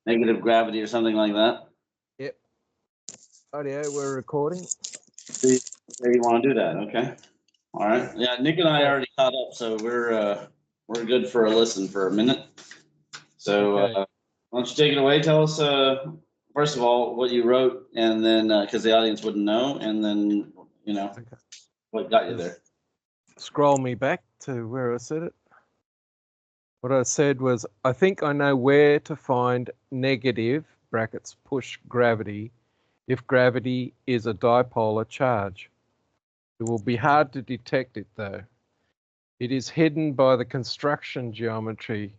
negative gravity or something like that. Yep. Audio, we're recording. So you want to do that? Okay. All right. Yeah, Nick and I already caught up, so we're good for a listen for a minute. So Okay. why don't you take it away? Tell us first of all what you wrote, and then because the audience wouldn't know, and then Okay. what got you there. Scroll me back to where I said it. What I said was, I think I know where to find negative brackets push gravity if gravity is a dipolar charge. It will be hard to detect it though. It is hidden by the construction geometry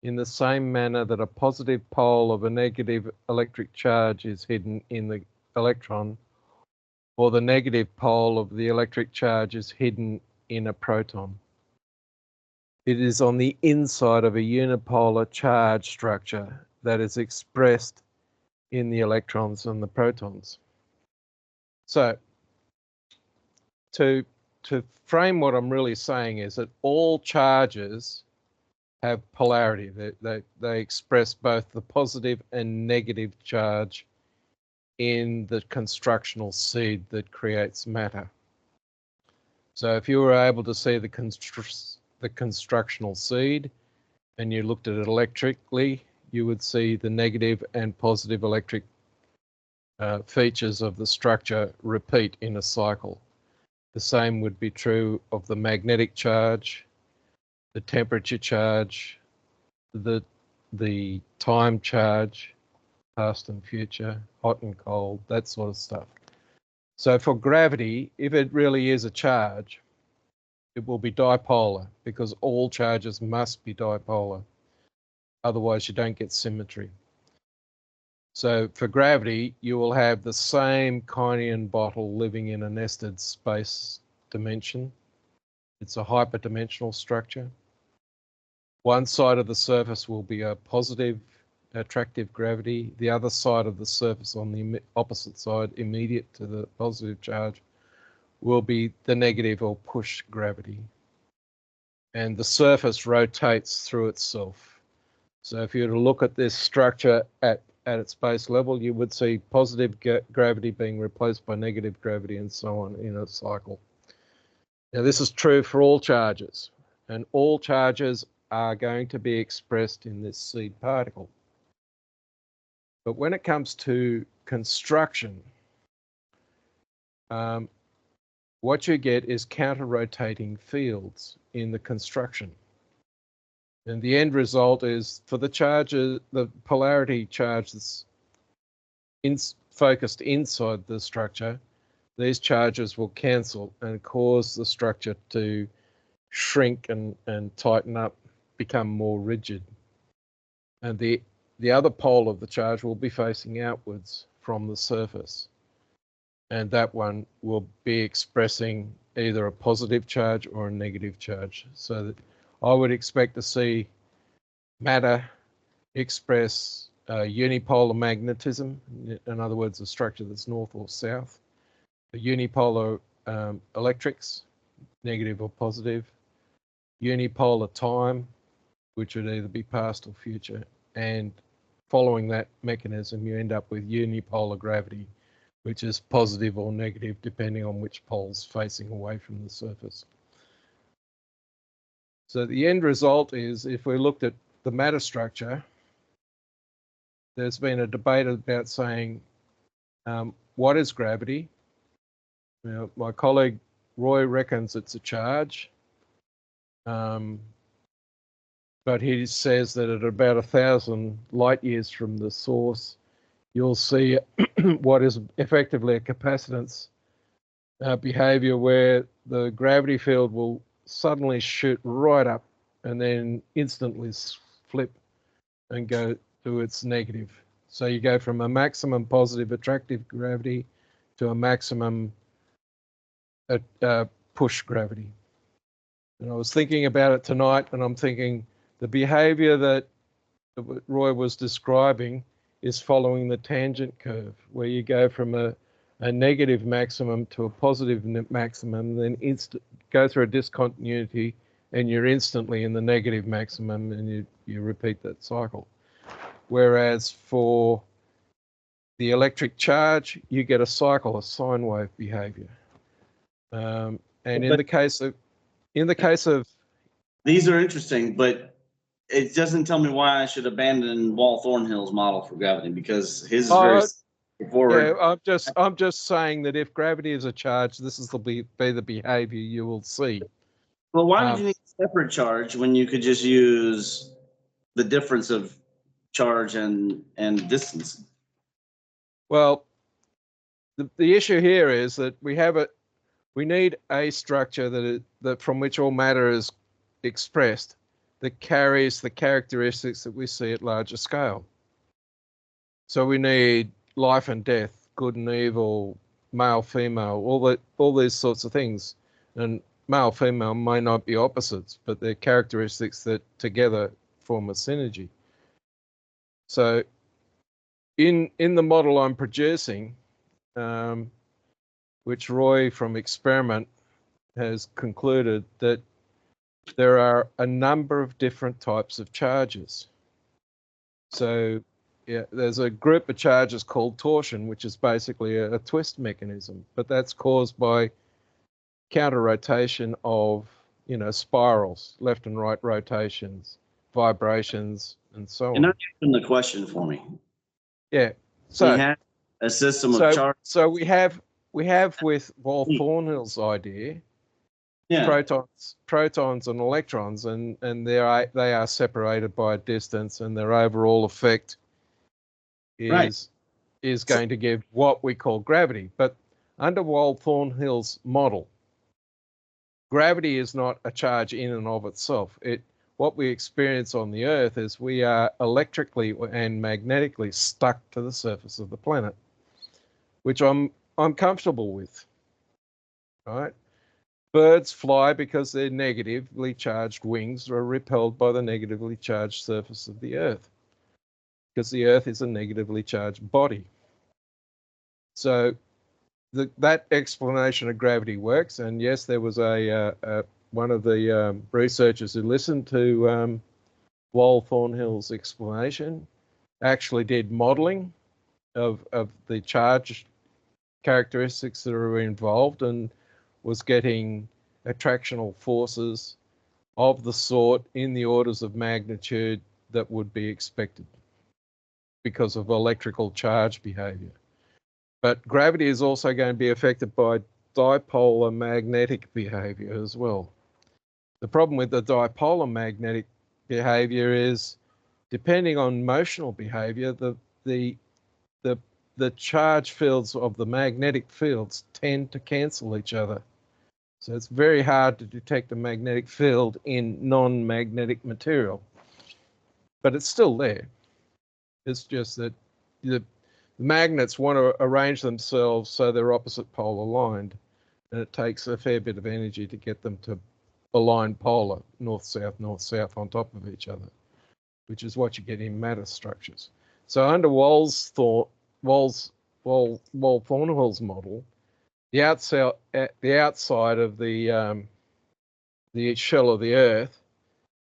in the same manner that a positive pole of a negative electric charge is hidden in the electron, or the negative pole of the electric charge is hidden in a proton. It is on the inside of a unipolar charge structure that is expressed in the electrons and the protons. So to frame what I'm really saying is that all charges have polarity. They express both the positive and negative charge in the constructional seed that creates matter. So if you were able to see the constructional seed and you looked at it electrically, you would see the negative and positive electric features of the structure repeat in a cycle. The same would be true of the magnetic charge, the temperature charge, the time charge, past and future, hot and cold, that sort of stuff. So for gravity, if it really is a charge, it will be dipolar because all charges must be dipolar. Otherwise, you don't get symmetry. So for gravity, you will have the same Kynean bottle living in a nested space dimension. It's a hyperdimensional structure. One side of the surface will be a positive attractive gravity. The other side of the surface on the opposite side, immediate to the positive charge, will be the negative or push gravity. And the surface rotates through itself. So if you were to look at this structure at its base level, you would see positive gravity being replaced by negative gravity and so on in a cycle. Now this is true for all charges, and all charges are going to be expressed in this seed particle. But when it comes to construction, what you get is counter-rotating fields in the construction. And the end result is for the charges, the polarity charge that's focused inside the structure, these charges will cancel and cause the structure to shrink and tighten up, become more rigid. And the other pole of the charge will be facing outwards from the surface. And that one will be expressing either a positive charge or a negative charge. So that I would expect to see matter express unipolar magnetism, in other words, a structure that's north or south. The unipolar electrics, negative or positive. Unipolar time, which would either be past or future. And following that mechanism, you end up with unipolar gravity, which is positive or negative depending on which pole's facing away from the surface. So the end result is, if we looked at the matter structure, there's been a debate about saying, what is gravity? Now, my colleague Roy reckons it's a charge, but he says that at about 1,000 light years from the source, you'll see what is effectively a capacitance behavior where the gravity field will suddenly shoot right up and then instantly flip and go to its negative. So you go from a maximum positive attractive gravity to a maximum push gravity. And I was thinking about it tonight, and I'm thinking the behavior that Roy was describing is following the tangent curve, where you go from a negative maximum to a positive maximum, then go through a discontinuity, and you're instantly in the negative maximum, and you repeat that cycle. whereas for the electric charge, you get a cycle, a sine wave behavior. And in the case of these are interesting, but it doesn't tell me why I should abandon Walt Thornhill's model for gravity, because his is very straightforward. Yeah, I'm just saying that if gravity is a charge, this is be the behavior you will see. Well, why would you need a separate charge when you could just use the difference of charge and distance? Well, the issue here is that we need a structure that from which all matter is expressed that carries the characteristics that we see at larger scale. So we need life and death, good and evil, male, female, all these sorts of things. And male, female may not be opposites, but they're characteristics that together form a synergy. So in the model I'm producing, which Roy from experiment has concluded that there are a number of different types of charges. So yeah, there's a group of charges called torsion, which is basically a twist mechanism, but that's caused by counter rotation of, spirals, left and right rotations, vibrations, and so on. You're not answering the question for me. Yeah. So we have a system of charge. So we have with Walt Thornhill's idea, protons and electrons, and they are separated by a distance, and their overall effect is going to give what we call gravity. But under Walt Thornhill's model, gravity is not a charge in and of itself. What we experience on the Earth is we are electrically and magnetically stuck to the surface of the planet, which I'm comfortable with. Right? Birds fly because their negatively charged wings are repelled by the negatively charged surface of the Earth, because the Earth is a negatively charged body. So that explanation of gravity works. And yes, there was one of the researchers who listened to Walt Thornhill's explanation actually did modeling of the charge characteristics that are involved, and was getting attractional forces of the sort in the orders of magnitude that would be expected because of electrical charge behavior. But gravity is also going to be affected by dipolar magnetic behavior as well. The problem with the dipolar magnetic behavior is, depending on motional behavior, the charge fields of the magnetic fields tend to cancel each other. So it's very hard to detect a magnetic field in non-magnetic material, but it's still there. It's just that the magnets want to arrange themselves so they're opposite pole aligned, and it takes a fair bit of energy to get them to align polar, north-south on top of each other, which is what you get in matter structures. So under Walt Thornhill's model, the outside of the shell of the Earth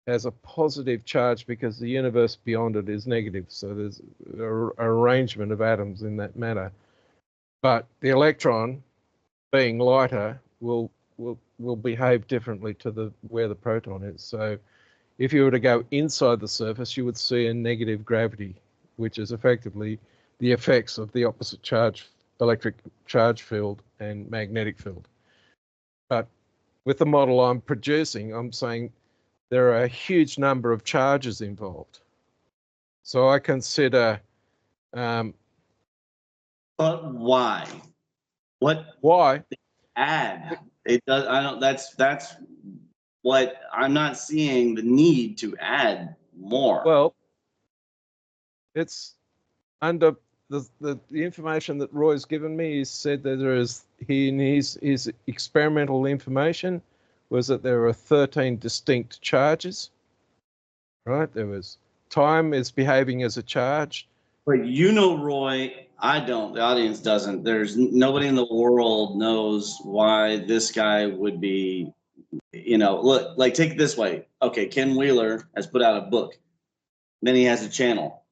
has a positive charge because the universe beyond it is negative. So there's an arrangement of atoms in that matter. But the electron, being lighter, will behave differently to where the proton is. So if you were to go inside the surface, you would see a negative gravity, which is effectively the effects of the opposite charge, electric charge field and magnetic field. But with the model I'm producing, I'm saying there are a huge number of charges involved. So I consider. But why? Why? Add. It does. I don't. That's what I'm not seeing the need to add more. Well, it's under the information that Roy's given me. He said that there is his experimental information was that there are 13 distinct charges. Right? There was time is behaving as a charge. But Roy, I don't. The audience doesn't. There's nobody in the world knows why this guy would be. Look, like, take it this way. Okay, Ken Wheeler has put out a book. Then he has a channel.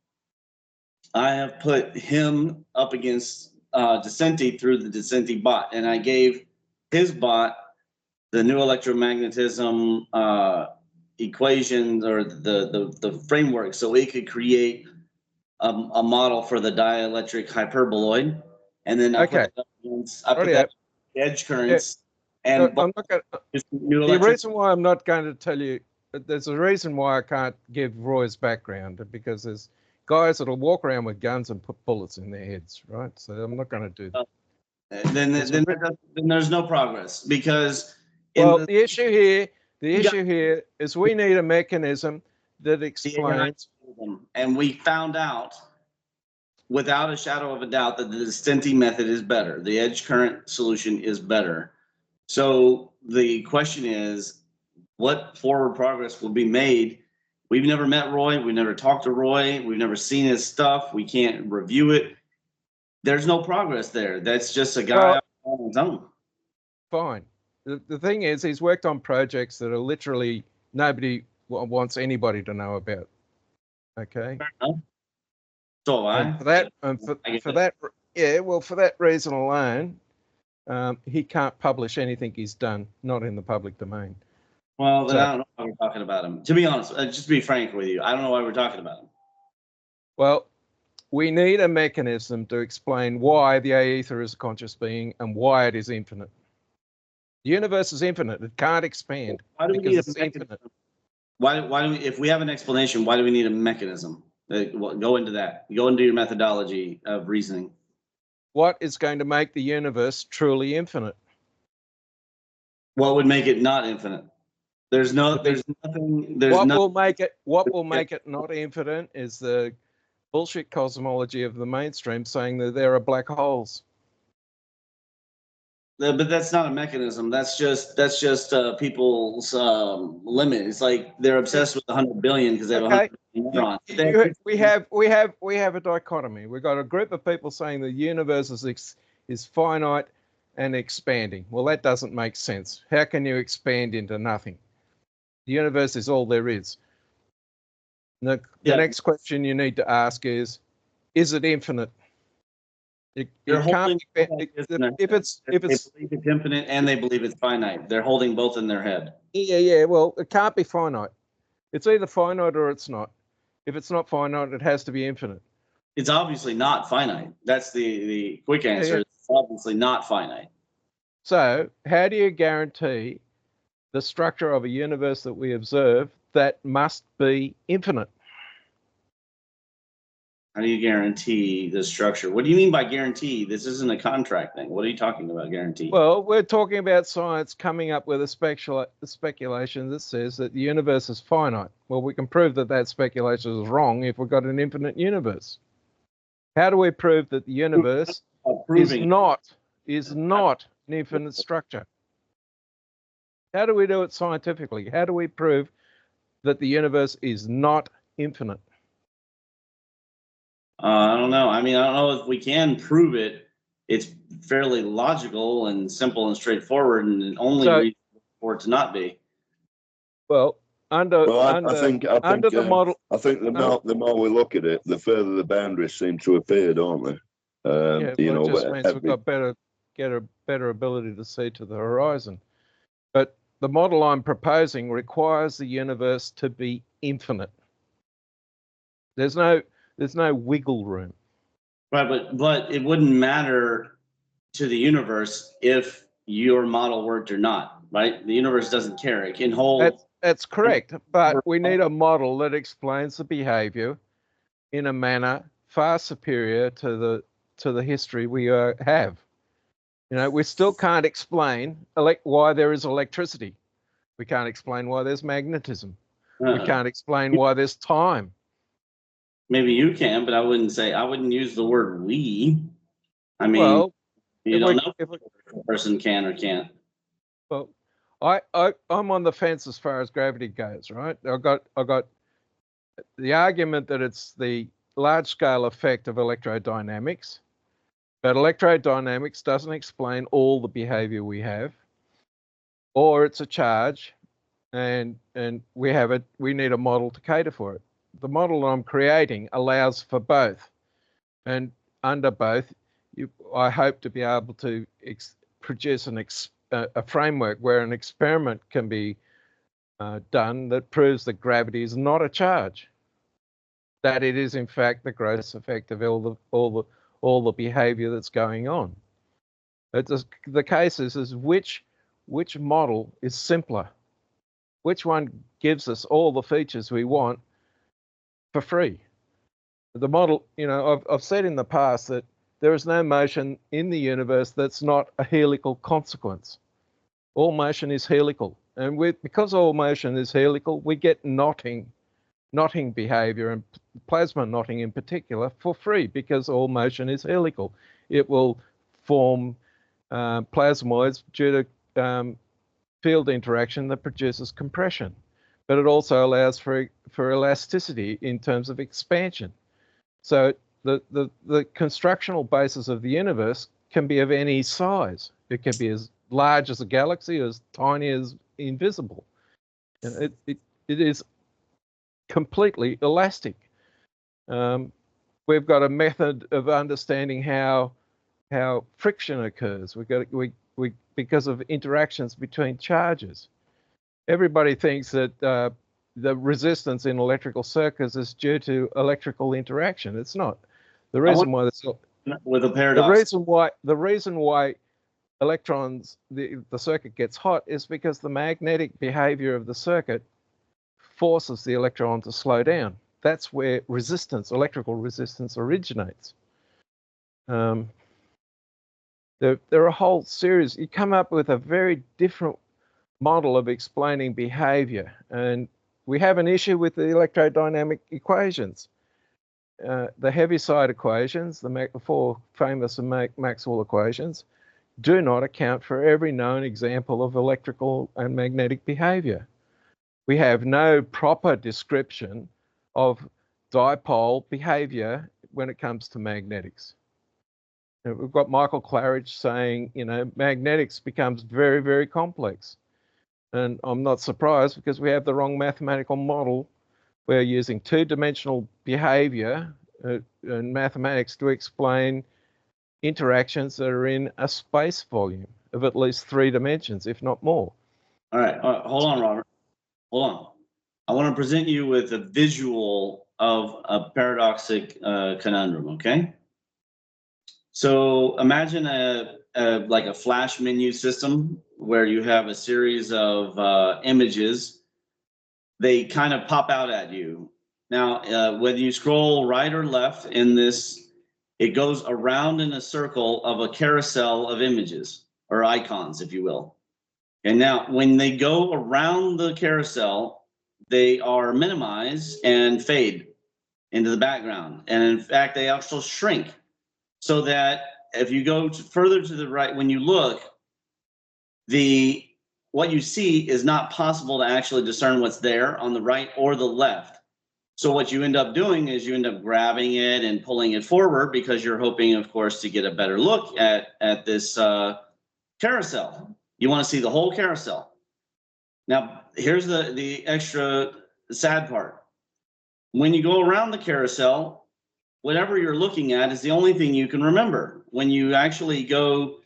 I have put him up against Decenti through the Decenti bot, and I gave his bot the new electromagnetism equations or the framework, so it could create a model for the dielectric hyperboloid, and then Okay. I put Rightio. that edge Yeah. currents No, and I'm not going. new The electric. reason why I'm not going to tell you, there's a reason why I can't give Roy's background, because there's guys that'll walk around with guns and put bullets in their heads, right? So I'm not going to do that. Then there's no progress because Well, the issue here is we need a mechanism that AI explains. and we found out without a shadow of a doubt that the Stenti method is better. The edge current solution is better. So the question is, what forward progress will be made? We've never met Roy. We've never talked to Roy. We've never seen his stuff. We can't review it. There's no progress there. That's just a guy on his own. Fine. The thing is, he's worked on projects that are literally nobody wants anybody to know about. Okay. So and for that, for that reason alone, he can't publish anything he's done not in the public domain. Well, then I don't know why we're talking about him. To be honest, just to be frank with you, I don't know why we're talking about him. Well, we need a mechanism to explain why the aether is a conscious being and why it is infinite. The universe is infinite. It can't expand because it's infinite. Why do we, if we have an explanation, why do we need a mechanism? Go into that. Go into your methodology of reasoning. What is going to make the universe truly infinite? What would make it not infinite? There's nothing. What will make it not infinite is the bullshit cosmology of the mainstream saying that there are black holes. But that's not a mechanism. That's just people's limit. It's like they're obsessed with 100 billion because they have 100 neurons. We have a dichotomy. We've got a group of people saying the universe is finite and expanding. Well, that doesn't make sense. How can you expand into nothing? The universe is all there is. The next question you need to ask is it infinite? If it's infinite and they believe it's finite, they're holding both in their head. Yeah. Well, it can't be finite. It's either finite or it's not. If it's not finite, it has to be infinite. It's obviously not finite. That's the quick answer. Yeah. It's obviously not finite. So how do you guarantee the structure of a universe that we observe that must be infinite? How do you guarantee the structure? What do you mean by guarantee? This isn't a contract thing. What are you talking about, guarantee? Well, we're talking about science coming up with a speculation that says that the universe is finite. Well, we can prove that that speculation is wrong if we've got an infinite universe. How do we prove that the universe is not an infinite structure? How do we do it scientifically? How do we prove that the universe is not infinite? I don't know. I mean, I don't know if we can prove it. It's fairly logical and simple and straightforward, and the only reason for it to not be. Well, I think the model. I think the more we look at it, the further the boundaries seem to appear, don't they? It just means we've got a better ability to see to the horizon. But the model I'm proposing requires the universe to be infinite. There's no wiggle room. Right, but it wouldn't matter to the universe if your model worked or not, right? The universe doesn't care. It can hold. That's correct, but we need a model that explains the behavior in a manner far superior to the history we have. We still can't explain why there is electricity. We can't explain why there's magnetism. We can't explain why there's time. Maybe you can, but I wouldn't use the word we. I mean, well, you don't know if a person can or can't. Well, I'm on the fence as far as gravity goes, right? I got the argument that it's the large scale effect of electrodynamics, but electrodynamics doesn't explain all the behavior we have, or it's a charge, and we need a model to cater for it. The model I'm creating allows for both. And under both, I hope to be able to produce a framework where an experiment can be done that proves that gravity is not a charge, that it is in fact the gross effect of all the behavior that's going on. The case is which model is simpler, which one gives us all the features we want for free. The model, I've said in the past that there is no motion in the universe that's not a helical consequence. All motion is helical, and because all motion is helical, we get knotting behavior, and plasma knotting in particular, for free, because all motion is helical. It will form plasmoids due to field interaction that produces compression, but it also allows for elasticity in terms of expansion. So the constructional basis of the universe can be of any size. It can be as large as a galaxy, as tiny as invisible. And it is completely elastic. We've got a method of understanding how friction occurs. Because of interactions between charges. Everybody thinks that the resistance in electrical circuits is due to electrical interaction. It's not. The reason why with a paradox. The reason why electrons, the circuit gets hot, is because the magnetic behavior of the circuit forces the electron to slow down. That's where electrical resistance originates. There are a whole series. You come up with a very different model of explaining behavior, and we have an issue with the electrodynamic equations. The Heaviside equations, the four famous Maxwell equations, do not account for every known example of electrical and magnetic behavior. We have no proper description of dipole behavior when it comes to magnetics. We've got Michael Claridge saying, magnetics becomes very, very complex. And I'm not surprised, because we have the wrong mathematical model. We're using two-dimensional behavior in mathematics to explain interactions that are in a space volume of at least 3 dimensions, if not more. All right. Hold on, Robert. Hold on. I want to present you with a visual of a paradoxic conundrum, okay? So imagine like a flash menu system where you have a series of images. They kind of pop out at you. Now, whether you scroll right or left in this, it goes around in a circle of a carousel of images, or icons, if you will. And now, when they go around the carousel, they are minimized and fade into the background. And in fact, they also shrink, so that if you go further to the right, when you look, what you see is not possible to actually discern what's there on the right or the left. So what you end up doing is you end up grabbing it and pulling it forward, because you're hoping, of course, to get a better look at this carousel. You want to see the whole carousel. Now, here's the extra sad part. When you go around the carousel, whatever you're looking at is the only thing you can remember. When you actually go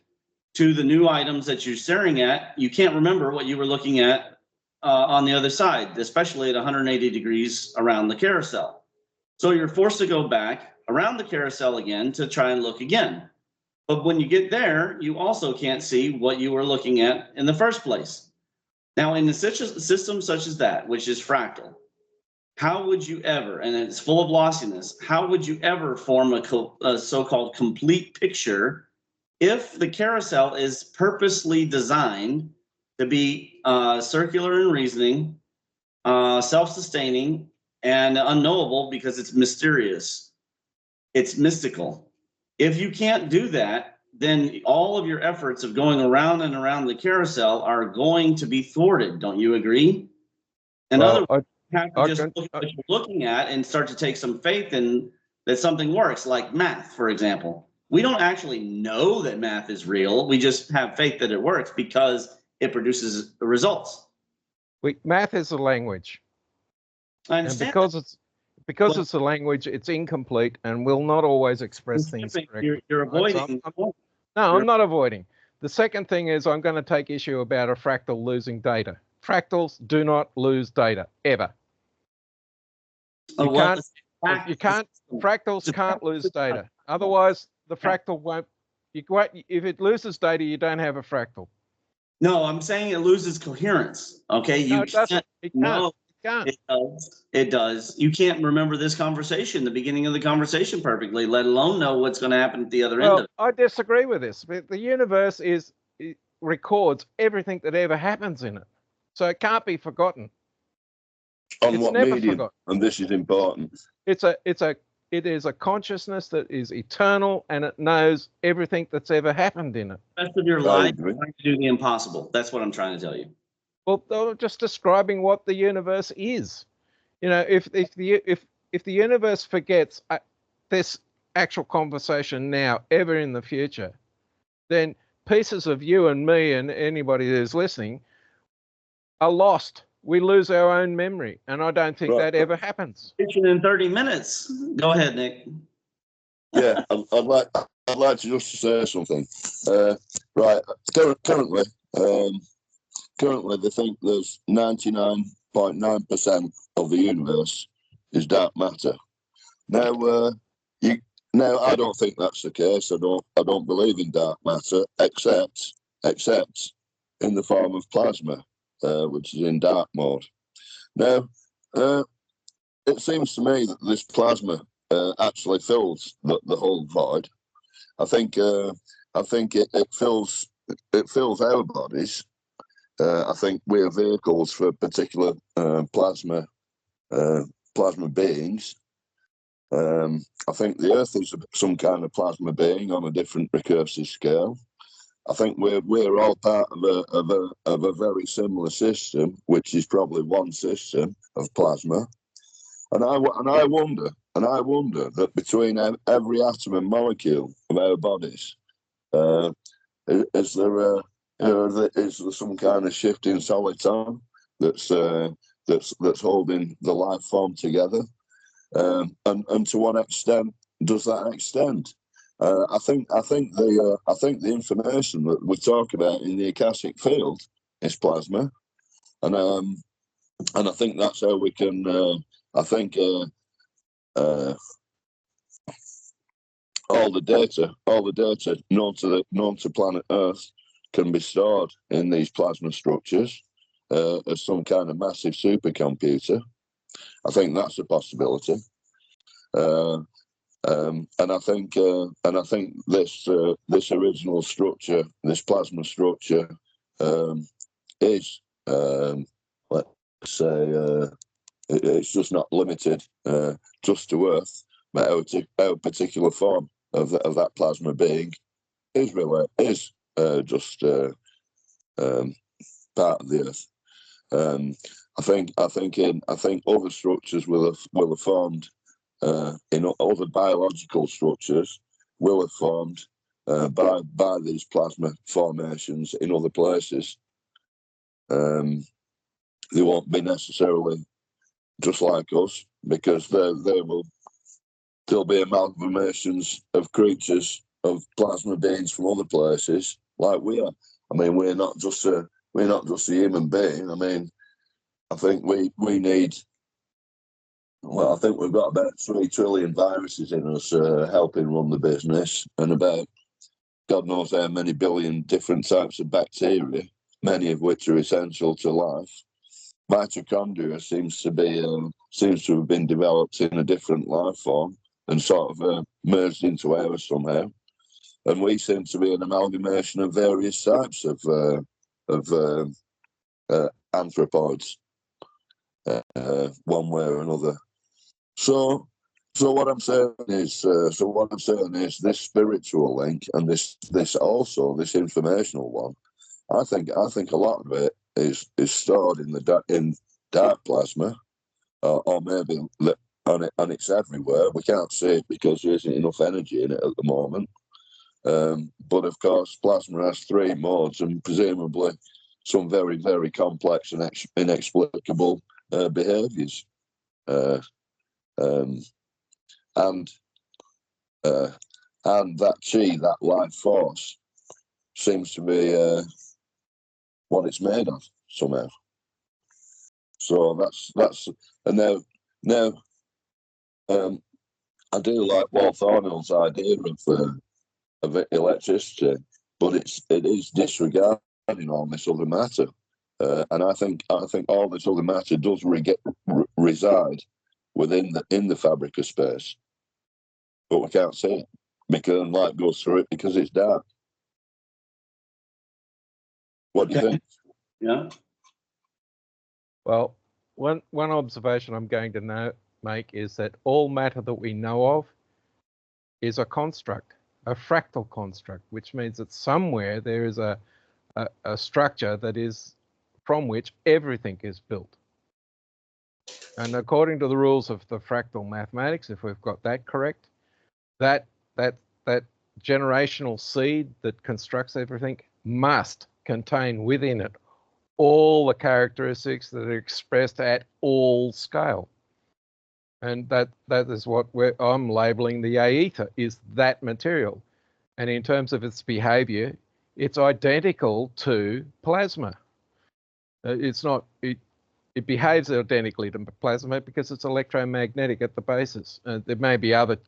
to the new items that you're staring at, you can't remember what you were looking at on the other side, especially at 180 degrees around the carousel. So you're forced to go back around the carousel again to try and look again. But when you get there, you also can't see what you were looking at in the first place. Now, in a system such as that, which is fractal, how would you ever, and it's full of lossiness, how would you ever form a so-called complete picture if the carousel is purposely designed to be circular in reasoning, self-sustaining, and unknowable because it's mysterious? It's mystical. If you can't do that, then all of your efforts of going around and around the carousel are going to be thwarted. Don't you agree? In other words, you have to just look at what you're looking at and start to take some faith in that something works, like math, for example. We don't actually know that math is real. We just have faith that it works because it produces the results. Math is a language. I understand. And because it's a language, it's incomplete and will not always express things correctly. You're avoiding. I'm not avoiding. The second thing is I'm going to take issue about a fractal losing data. Fractals do not lose data, ever. Fractals can't lose data. Otherwise, the fractal won't, if it loses data, you don't have a fractal. No, I'm saying it loses coherence. Okay, No, it doesn't. It can't. It does. You can't remember this conversation, the beginning of the conversation perfectly, let alone know what's going to happen at the other end of it. I disagree with this. The universe it records everything that ever happens in it, so it can't be forgotten. On what medium? And this is important. It is a consciousness that is eternal, and it knows everything that's ever happened in it. The rest of your life, trying to do the impossible. That's what I'm trying to tell you. Well, they're just describing what the universe is. You know, if the universe forgets this actual conversation now, ever in the future, then pieces of you and me and anybody who's listening are lost. We lose our own memory, and I don't think that ever happens. In 30 minutes. Go ahead, Nick. Yeah, I'd like to just say something. Right, currently, they think there's 99.9% of the universe is dark matter. Now, I don't think that's the case. I don't believe in dark matter, except in the form of plasma, which is in dark mode. Now, it seems to me that this plasma actually fills the whole void. I think it fills our bodies. I think we're vehicles for particular plasma beings. I think the Earth is some kind of plasma being on a different recursive scale. I think we're all part of a very similar system, which is probably one system of plasma. And I wonder that between every atom and molecule of our bodies, is there some kind of shifting soliton that's holding the life form together? And to what extent does that extend? I think the information that we talk about in the Akashic field is plasma, and I think that's how we can. I think all the data known to planet Earth can be stored in these plasma structures as some kind of massive supercomputer. I think that's a possibility. And I think this original structure, this plasma structure, is let's say it's just not limited just to Earth, but our particular form of that plasma being is just part of the Earth. I think other structures will have formed. In other biological structures will have formed by these plasma formations in other places. They won't be necessarily just like us, because they'll be amalgamations of creatures, of plasma beings from other places, like we are. I mean, we're not just a human being. I mean, I think we need. Well, I think we've got about 3 trillion viruses in us helping run the business, and about God knows how many billion different types of bacteria, many of which are essential to life. Mitochondria seems to have been developed in a different life form and sort of merged into ours somehow. And we seem to be an amalgamation of various types of anthropoids, one way or another. So what I'm saying is this spiritual link and this informational one. I think a lot of it is stored in dark plasma, or maybe and it's everywhere. We can't see it because there isn't enough energy in it at the moment. But of course, plasma has 3 modes, and presumably some very, very complex and inexplicable behaviours. and that chi, that life force, seems to be what it's made of somehow. So that's and now I do like Walt Thornhill's idea of electricity, but it is disregarding all this other matter, and I think all this other matter does reside in the fabric of space, but we can't see it because light goes through it because it's dark. What do you think? Yeah. Well, one observation I'm going to make is that all matter that we know of is a construct, a fractal construct, which means that somewhere there is a structure that is from which everything is built. And according to the rules of the fractal mathematics, if we've got that correct, that generational seed that constructs everything must contain within it all the characteristics that are expressed at all scale. And that is what I'm labeling the aether, is that material. And in terms of its behavior, it's identical to plasma. It behaves identically to plasma because it's electromagnetic at the basis. There may be other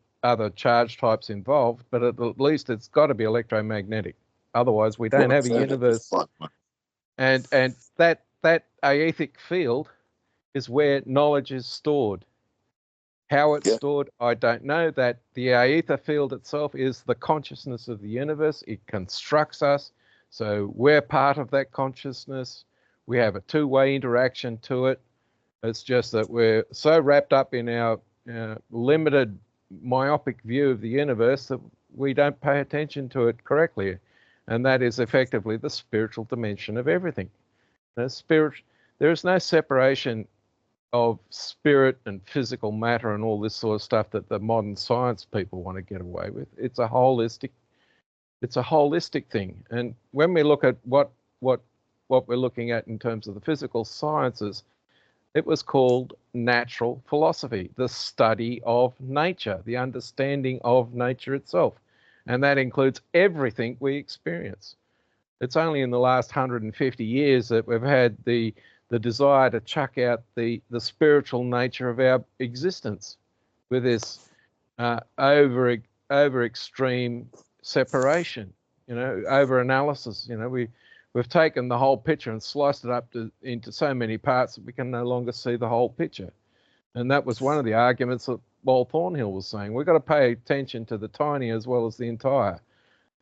charge types involved, but at least it's got to be electromagnetic. Otherwise, we don't have a universe. And that aethic field is where knowledge is stored. How it's stored, I don't know. That the aether field itself is the consciousness of the universe. It constructs us. So we're part of that consciousness. We have a two-way interaction to it. It's just that we're so wrapped up in our limited myopic view of the universe that we don't pay attention to it correctly. And that is effectively the spiritual dimension of everything. There is no separation of spirit and physical matter and all this sort of stuff that the modern science people want to get away with. It's a holistic thing. And when we look at what we're looking at in terms of the physical sciences, it was called natural philosophy, the study of nature, the understanding of nature itself. And that includes everything we experience. It's only in the last 150 years that we've had the desire to chuck out the spiritual nature of our existence with this over extreme separation, over analysis. We've taken the whole picture and sliced it up into so many parts that we can no longer see the whole picture. And that was one of the arguments that Walt Thornhill was saying. We've got to pay attention to the tiny as well as the entire.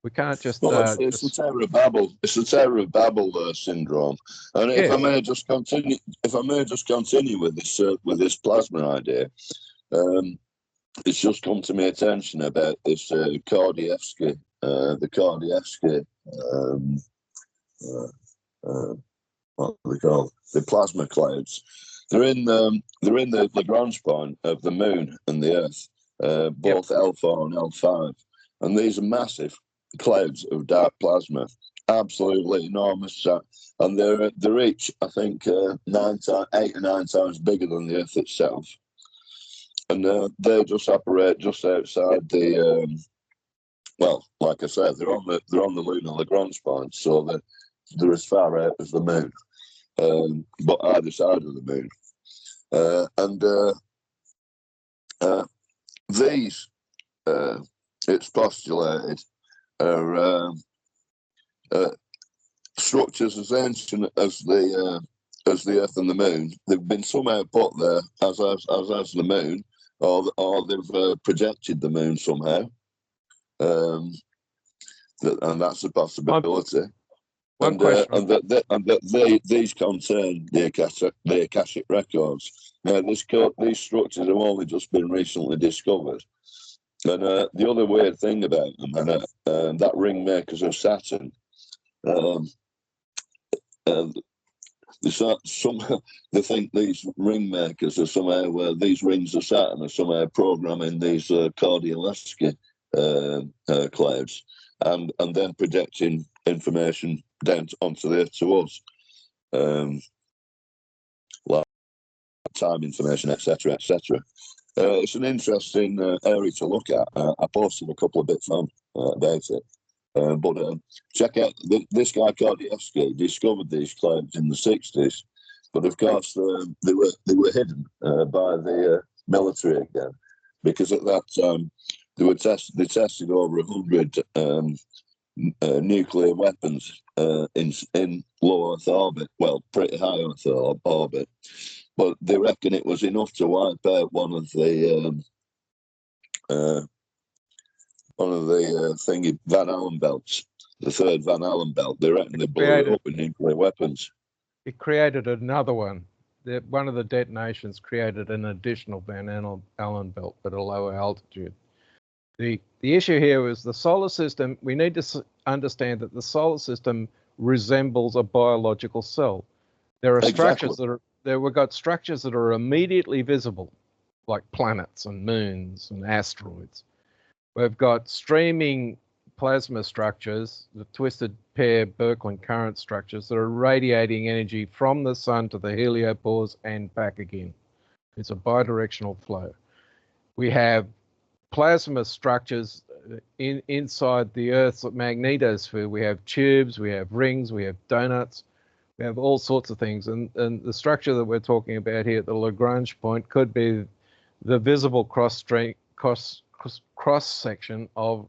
We can't just. Well, it's the Tower of Babel. It's the Tower of Babel syndrome. And if I may just continue, with this plasma idea, it's just come to my attention about this Kordievsky, what are they called? The plasma clouds. They're in the Lagrange point of the Moon and the Earth, both L4 and L5, and these are massive clouds of dark plasma, absolutely enormous, and they're each, I think, 8 or 9 times bigger than the Earth itself, and they just operate just outside the. Well, like I said, they're on the lunar Lagrange point, so they're as far out as the Moon, but either side of the Moon, and these, it's postulated, are structures as ancient as the Earth and the Moon. They've been somehow put there as the Moon, or they've projected the Moon somehow, and that's a possibility. One question. These contain the Akashic records. Now, these structures have only just been recently discovered. And the other weird thing about them, and that ring makers of Saturn, they think these ring makers are somehow, these rings of Saturn are somehow programming these Kordievsky clouds, and then projecting information down onto the Earth to us, like time information, etc., etc. It's an interesting area to look at. I posted a couple of bits on about it. But check out this guy Kardashev discovered these clouds in the 60s, but of course they were hidden by the military again, because at that time they tested over 100 nuclear weapons in low Earth orbit, well, pretty high Earth orbit, but they reckon it was enough to wipe out one of the thingy Van Allen belts, the third Van Allen belt. They reckon they blew it up with nuclear weapons. It created another one. One of the detonations created an additional Van Allen belt at a lower altitude. The issue here is the solar system. We need to understand that the solar system resembles a biological cell. There are structures we've got structures that are immediately visible, like planets and moons and asteroids. We've got streaming plasma structures, the twisted pair Birkeland current structures that are radiating energy from the sun to the heliopause and back again. It's a bidirectional flow. We have plasma structures inside the Earth's magnetosphere. We have tubes, we have rings, we have donuts, we have all sorts of things. And the structure that we're talking about here at the Lagrange point could be the visible cross section of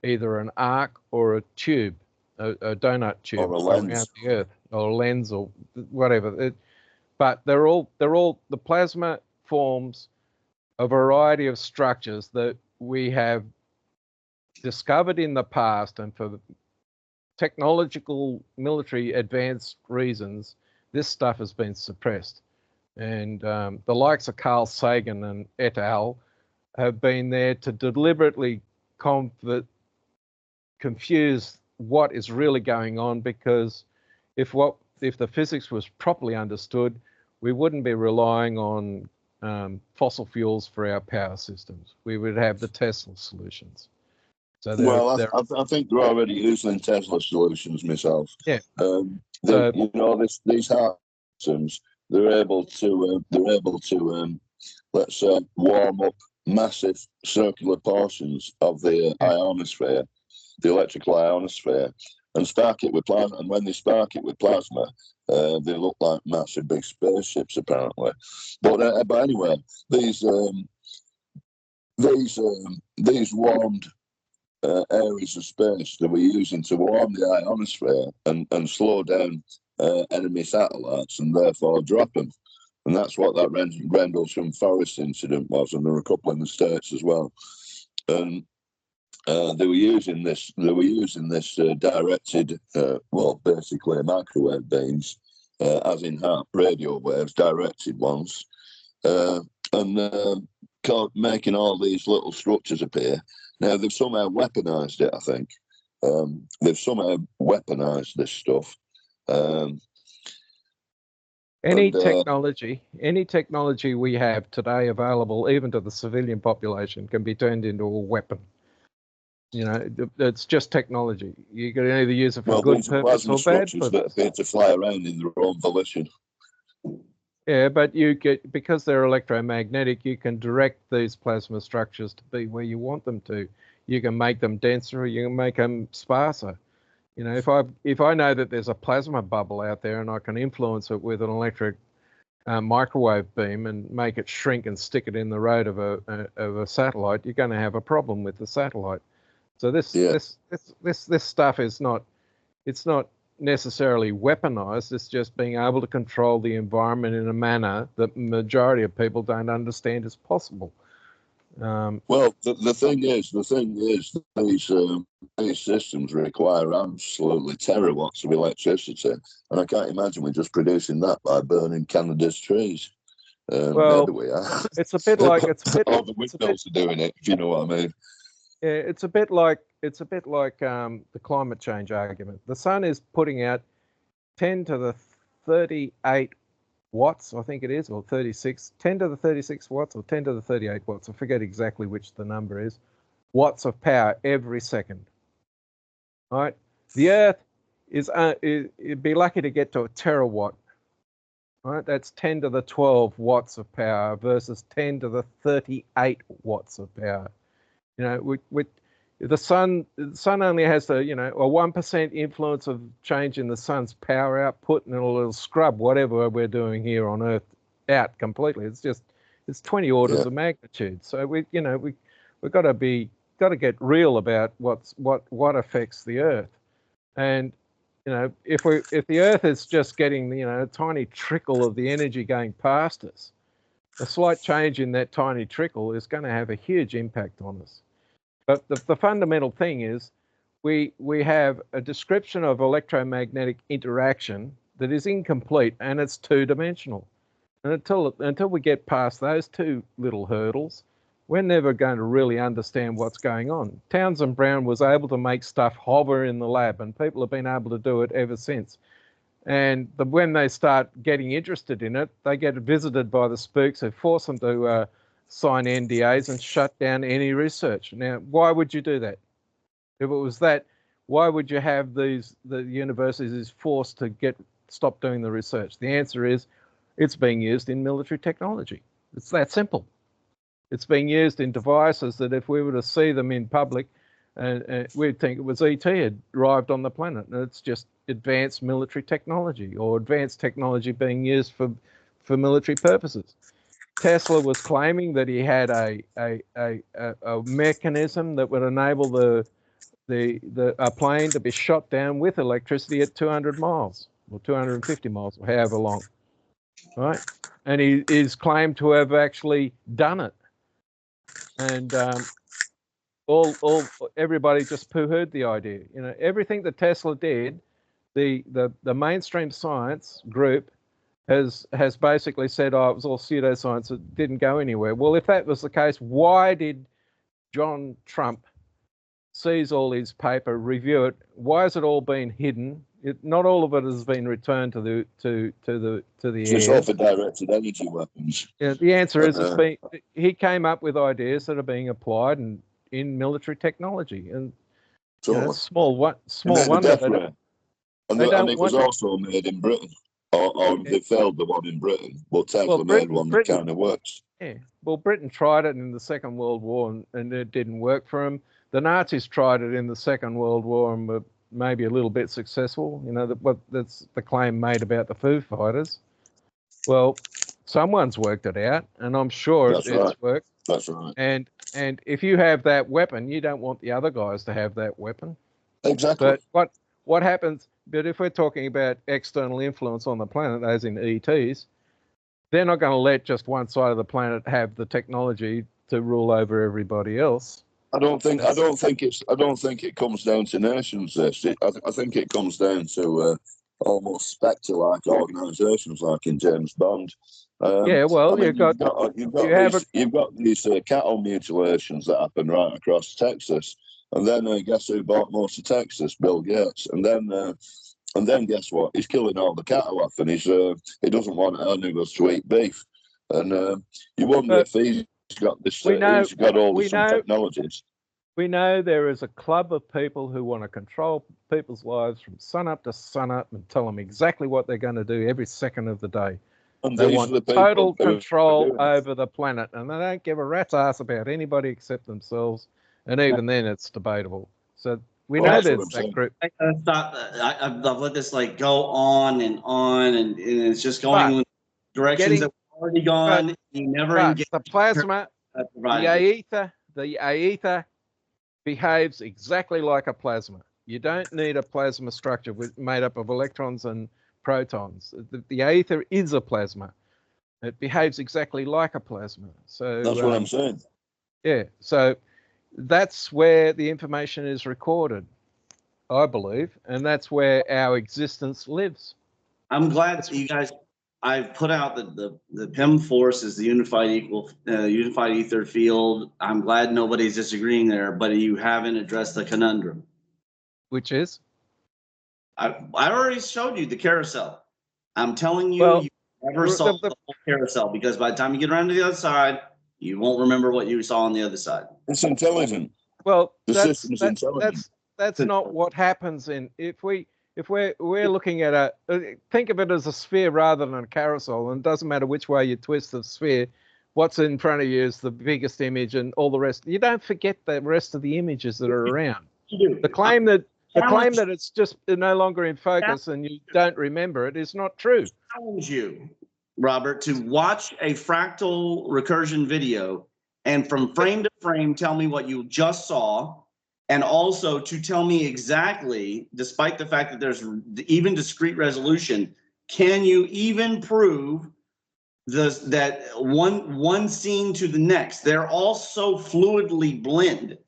either an arc or a tube, a donut tube, or a lens, around the Earth, or a lens, or whatever. But they're all the plasma forms a variety of structures that we have discovered in the past, and for technological military advanced reasons, this stuff has been suppressed. And the likes of Carl Sagan and et al. Have been there to deliberately confuse what is really going on, because if the physics was properly understood, we wouldn't be relying on fossil fuels for our power systems. We would have the Tesla solutions. So I think they're already using Tesla solutions myself. Yeah. These heart systems, they're able to let's say warm up massive circular portions of the ionosphere, the electrical ionosphere, and spark it with plasma. And when they spark it with plasma, they look like massive big spaceships, apparently. But anyway, these warmed areas of space that we're using to warm the ionosphere and slow down enemy satellites and therefore drop them. And that's what that Rendlesham Forest incident was, and there were a couple in the States as well. And they were using this directed, basically microwave beams, as in HARP radio waves, directed ones, and making all these little structures appear. Now they've somehow weaponized it. I think they've somehow weaponized this stuff. Any technology we have today available, even to the civilian population, can be turned into a weapon. You know, it's just technology. You can either use it for good purpose or bad purpose. That appear to fly around in their own volition. Yeah, but because they're electromagnetic, you can direct these plasma structures to be where you want them to. You can make them denser, you can make them sparser. You know, if I know that there's a plasma bubble out there and I can influence it with an electric microwave beam and make it shrink and stick it in the road of a satellite, you're going to have a problem with the satellite. So this stuff is not necessarily weaponized. It's just being able to control the environment in a manner that majority of people don't understand is possible. Well, the thing is, these systems require absolutely terawatts of electricity, and I can't imagine we're just producing that by burning Canada's trees. Well, maybe we are. It's a bit like all the windmills are doing it, if you know what I mean. Yeah, it's a bit like the climate change argument. The sun is putting out 10 to the 38 watts, I think it is, or 36, 10 to the 36 watts or 10 to the 38 watts. I forget exactly which the number is. Watts of power every second. Right? The Earth it'd be lucky to get to a terawatt right? That's 10 to the 12 watts of power versus 10 to the 38 watts of power. You know, the sun only has a 1% influence of change in the sun's power output, and it'll scrub whatever we're doing here on Earth out completely. It's 20 orders of magnitude. So we've got to get real about what affects the Earth. And if the Earth is just getting a tiny trickle of the energy going past us, a slight change in that tiny trickle is going to have a huge impact on us. But the fundamental thing is we have a description of electromagnetic interaction that is incomplete, and it's two-dimensional. And until we get past those two little hurdles, we're never going to really understand what's going on. Townsend Brown was able to make stuff hover in the lab, and people have been able to do it ever since. And when they start getting interested in it, they get visited by the spooks who force them to sign NDAs and shut down any research. Now, why would you do that? If it was that, why would you have the universities forced to stop doing the research? The answer is it's being used in military technology. It's that simple. It's being used in devices that if we were to see them in public, we'd think it was ET had arrived on the planet. And it's just advanced military technology, or advanced technology being used for military purposes. Tesla was claiming that he had a mechanism that would enable a plane to be shot down with electricity at 200 miles or 250 miles or however long, right? And he is claimed to have actually done it. And everybody just poo-hooed the idea. Everything that Tesla did, the mainstream science group has basically said, oh, it was all pseudoscience, it didn't go anywhere. Well, if that was the case, why did John Trump seize all his paper, review it? Why has it all been hidden? Not all of it has been returned to the It's all for directed energy weapons. Yeah, the answer is he came up with ideas that are being applied in military technology, and small wonder that and it was also made in Britain, or they failed the one in Britain, but Tesla made one that kind of works. Yeah, well, Britain tried it in the Second World War, and it didn't work for them. The Nazis tried it in the Second World War and were maybe a little bit successful. That's the claim made about the Foo Fighters. Well, someone's worked it out, and I'm sure it's worked. That's right. And if you have that weapon, you don't want the other guys to have that weapon. Exactly. But what happens? But if we're talking about external influence on the planet, as in ETs, they're not going to let just one side of the planet have the technology to rule over everybody else. I don't think it comes down to nations. I think it comes down to almost spectre-like organisations, like in James Bond. You've got these cattle mutilations that happen right across Texas, and then guess who bought most of Texas? Bill Gates. And then guess what? He's killing all the cattle off, and he doesn't want animals to eat beef. And you wonder if he's got this. He's got all these technologies. We know there is a club of people who want to control people's lives from sun up to sun up and tell them exactly what they're going to do every second of the day. And they want total control over the planet, and they don't give a rat's ass about anybody except themselves. And even then, it's debatable. So we know there's that group. I've let this go on, and it's just going in directions that we've already gone. You never engage. The plasma, the aether behaves exactly like a plasma. You don't need a plasma structure made up of electrons and protons. The aether is a plasma. It behaves exactly like a plasma. So that's what I'm saying. Yeah. So that's where the information is recorded, I believe, and that's where our existence lives. I'm glad you guys. I've put out the PIM force is the unified ether field. I'm glad nobody's disagreeing there, but you haven't addressed the conundrum. Which is? I already showed you the carousel. I'm telling you, you never saw the whole carousel, because by the time you get around to the other side, you won't remember what you saw on the other side. It's intelligent. Well, the system is intelligent. That's not what happens if we if we're looking at think of it as a sphere rather than a carousel, and it doesn't matter which way you twist the sphere, what's in front of you is the biggest image, and all the rest. You don't forget the rest of the images that are around. The claim that it's just no longer in focus and you don't remember it is not true. I challenge you, Robert, to watch a fractal recursion video and from frame to frame tell me what you just saw, and also to tell me exactly, despite the fact that there's even discrete resolution, can you even prove that one scene to the next? They're all so fluidly blend.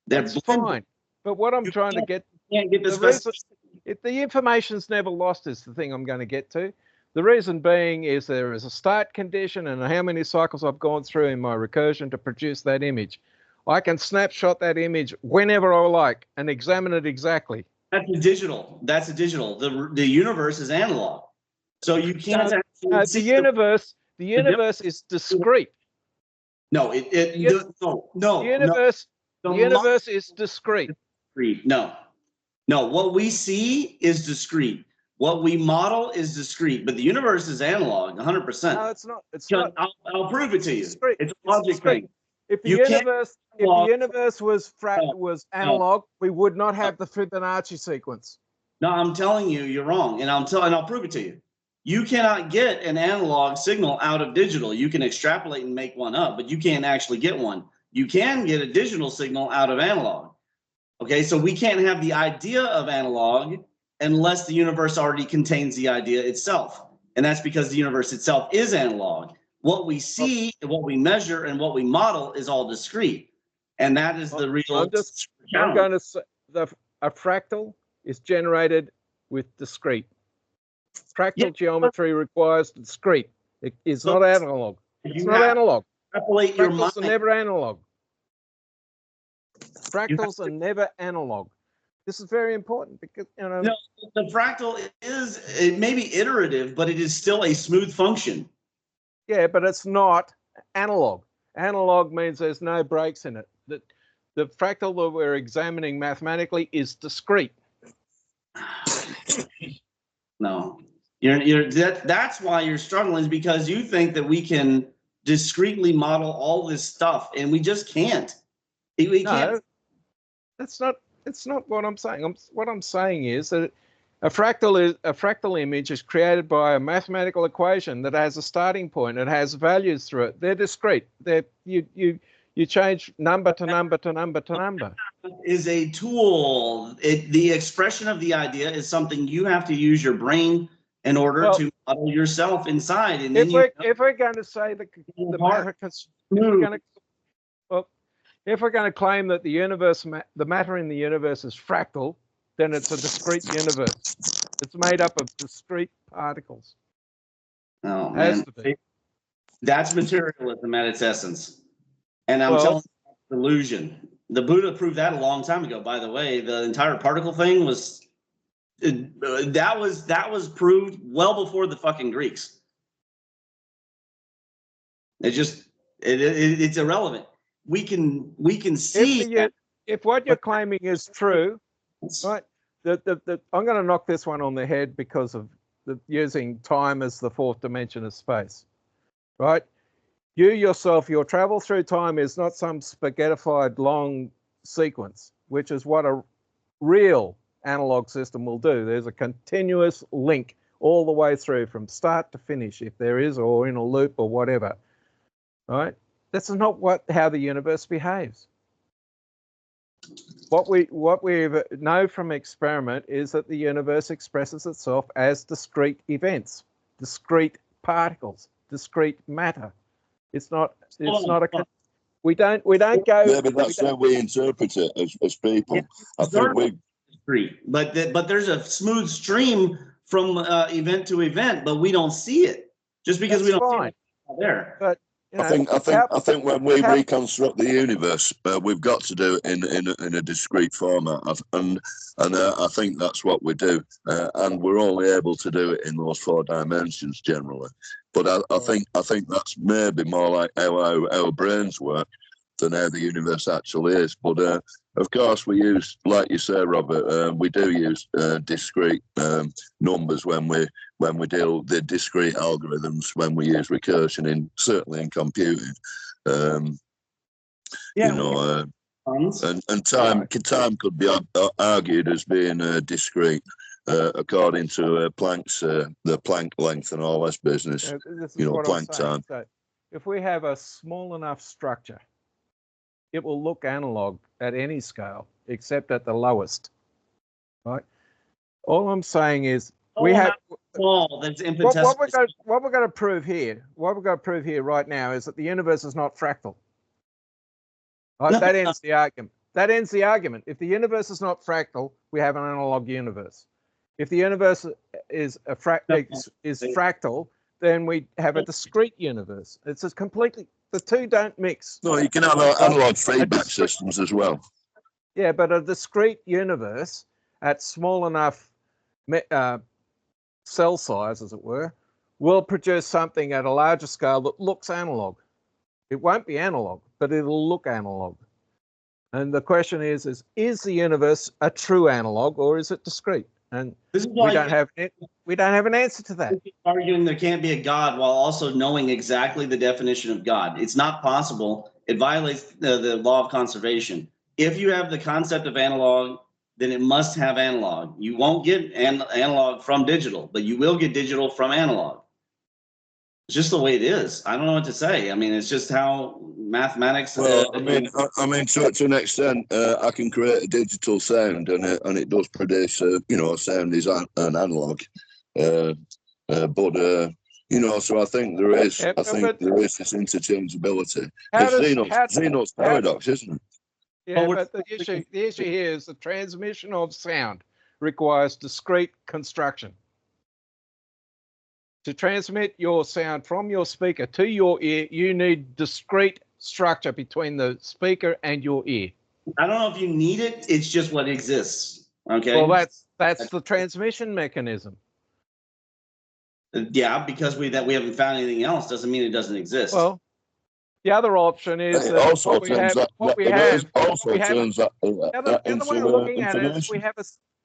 That's fine. But what I'm trying to get, if the information's never lost is the thing I'm going to get to. The reason being is there is a start condition and how many cycles I've gone through in my recursion to produce that image. I can snapshot that image whenever I like and examine it exactly. That's a digital. That's a digital. The universe is analog, so you can't. The universe is discrete. No, no. The universe is discrete. No. What we see is discrete. What we model is discrete, but the universe is analog, 100%. No, it's not. It's not. I'll prove it to you. Discrete. It's a logic thing. If the universe was analog, we would not have the Fibonacci sequence. No, I'm telling you, you're wrong, and I'll prove it to you. You cannot get an analog signal out of digital. You can extrapolate and make one up, but you can't actually get one. You can get a digital signal out of analog. Okay, so we can't have the idea of analog unless the universe already contains the idea itself. And that's because the universe itself is analog. What we see, what we measure, and what we model is all discrete. And that is the real I'm going to say a fractal is generated with discrete. Fractal geometry requires discrete. It is not analog. It's not analog. Fractals are never analog. Fractals are never analog. This is very important because no, the fractal it may be iterative, but it is still a smooth function. Yeah, but it's not analog. Analog means there's no breaks in it. The fractal that we're examining mathematically is discrete. No, that's why you're struggling, is because you think that we can discretely model all this stuff, and we just can't. We can't. That's not what I'm saying. What I'm saying is that a fractal image is created by a mathematical equation that has a starting point. It has values through it. They're discrete. You change number to number to number to number. Is a tool. The expression of the idea is something you have to use your brain in order to model yourself inside. And if we're going to say if we're going to claim that the matter in the universe is fractal, then it's a discrete universe. It's made up of discrete particles. Oh, man. That's materialism at its essence. And I'm telling you, illusion. The Buddha proved that a long time ago, by the way. The entire particle thing was proved well before the fucking Greeks. It's irrelevant. We can see if what you're claiming is true, right? I'm going to knock this one on the head because of using time as the fourth dimension of space, right? You yourself, your travel through time is not some spaghettified long sequence, which is what a real analog system will do. There's a continuous link all the way through from start to finish, if there is, or in a loop or whatever, right? That's not how the universe behaves. What we know from experiment is that the universe expresses itself as discrete events, discrete particles, discrete matter. It's not a. We don't go. Maybe that's how we interpret it as people. I think we. Discrete, but there's a smooth stream from event to event, but we don't see it just because we don't see it there. But I think when we reconstruct the universe, we've got to do it in a discrete format, and I think that's what we do, and we're only able to do it in those 4 dimensions generally. But I think that's maybe more like how our brains work than how the universe actually is. But of course, we use, like you say, Robert, we do use discrete numbers when we deal the discrete algorithms when we use recursion certainly in computing. Yeah, you know, Tons. and time could be argued as being discrete according to Planck's the Planck length and all this business. This is You know, what I'm Planck saying. time. So if we have a small enough structure, it will look analog at any scale except at the lowest, right? All I'm saying is we have small. That's what infinitesimal. we're going to prove here. What we're going to prove here right now is that the universe is not fractal. Right? No. That ends the argument. That ends the argument. If the universe is not fractal, we have an analog universe. If the universe is fractal, then we have a discrete universe. It's just completely, the two don't mix. No, you can have analog feedback systems as well. Yeah, but a discrete universe at small enough cell size, as it were, will produce something at a larger scale that looks analog. It won't be analog, but it'll look analog. And the question is the universe a true analog or is it discrete? And This is why we don't have an answer to that. Arguing there can't be a God while also knowing exactly the definition of God. It's not possible. It violates the law of conservation. If you have the concept of analog, then it must have analog. You won't get analog from digital, but you will get digital from analog. It's just the way it is. I don't know what to say. I mean, it's just how mathematics. Well, I mean, to an extent, I can create a digital sound, and it does produce, a sound is an analog. But so I think there is, there is this interchangeability. It's Zeno's paradox, isn't it? Yeah, but the issue here is the transmission of sound requires discrete construction. To transmit your sound from your speaker to your ear, you need discrete structure between the speaker and your ear. I don't know if you need it. It's just what exists. Okay. Well, that's the transmission mechanism. Yeah, because we haven't found anything else doesn't mean it doesn't exist. Well, the other option is that what we have. The other way of looking at it is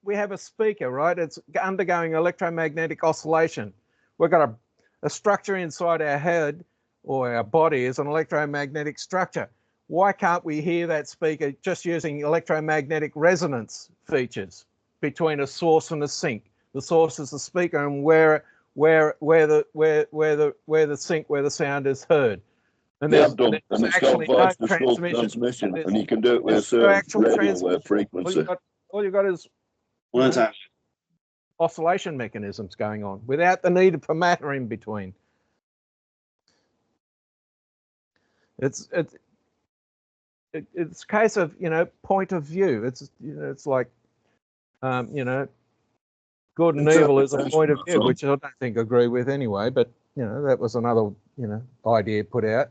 we have a speaker, right? It's undergoing electromagnetic oscillation. We've got a structure inside our head or our body is an electromagnetic structure. Why can't we hear that speaker just using electromagnetic resonance features between a source and a sink? The source is the speaker, and where the sink where the sound is heard. And there's actually no transmission, and you can do it with a certain radio wave frequency. All you've got is one time oscillation mechanisms going on without the need for matter in between. It's a case of point of view. It's like good and evil is a point of view, which I don't think I agree with anyway. But that was another idea put out.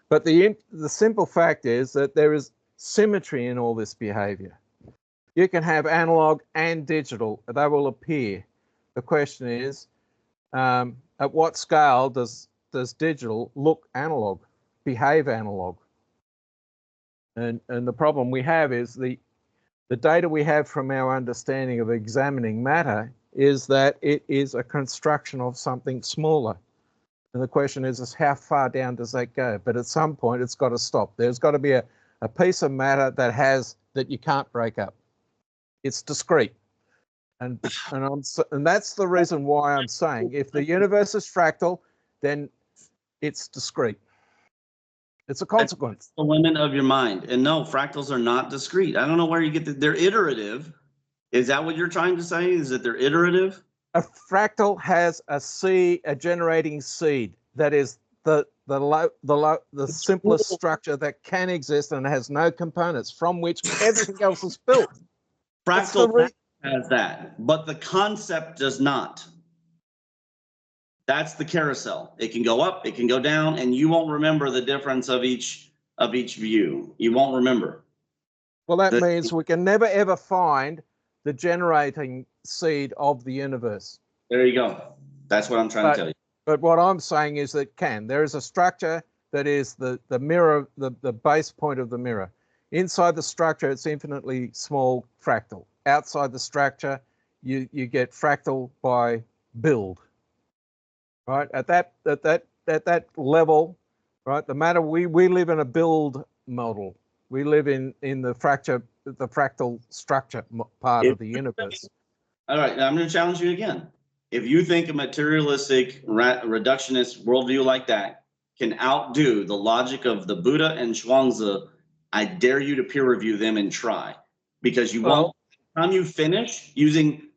But the simple fact is that there is symmetry in all this behavior. You can have analog and digital; they will appear. The question is, at what scale does digital look analog, behave analog? And the problem we have is the data we have from our understanding of examining matter is that it is a construction of something smaller. And the question is how far down does that go? But at some point, it's got to stop. There's got to be a piece of matter that you can't break up. It's discrete. And that's the reason why I'm saying if the universe is fractal, then it's discrete. It's a consequence. That's the limit of your mind. And no, fractals are not discrete. I don't know where you get they're iterative. Is that what you're trying to say? Is that they're iterative? A fractal has a generating seed that is the simplest structure that can exist and has no components from which everything else is built. Fractal has that, but the concept does not. That's the carousel. It can go up, it can go down, and you won't remember the difference of each view. You won't remember. Well, that means we can never ever find the generating seed of the universe. There you go. That's what I'm trying to tell you. But what I'm saying is that there is a structure that is the mirror, the base point of the mirror. Inside the structure, it's infinitely small fractal. Outside the structure, you get fractal by build. Right? At that level, right? The matter we live in a build model. We live in the fractal structure part of the universe. All right, I'm going to challenge you again. If you think a materialistic reductionist worldview like that can outdo the logic of the Buddha and Zhuangzi, I dare you to peer review them and try, because you won't. By the time you finish using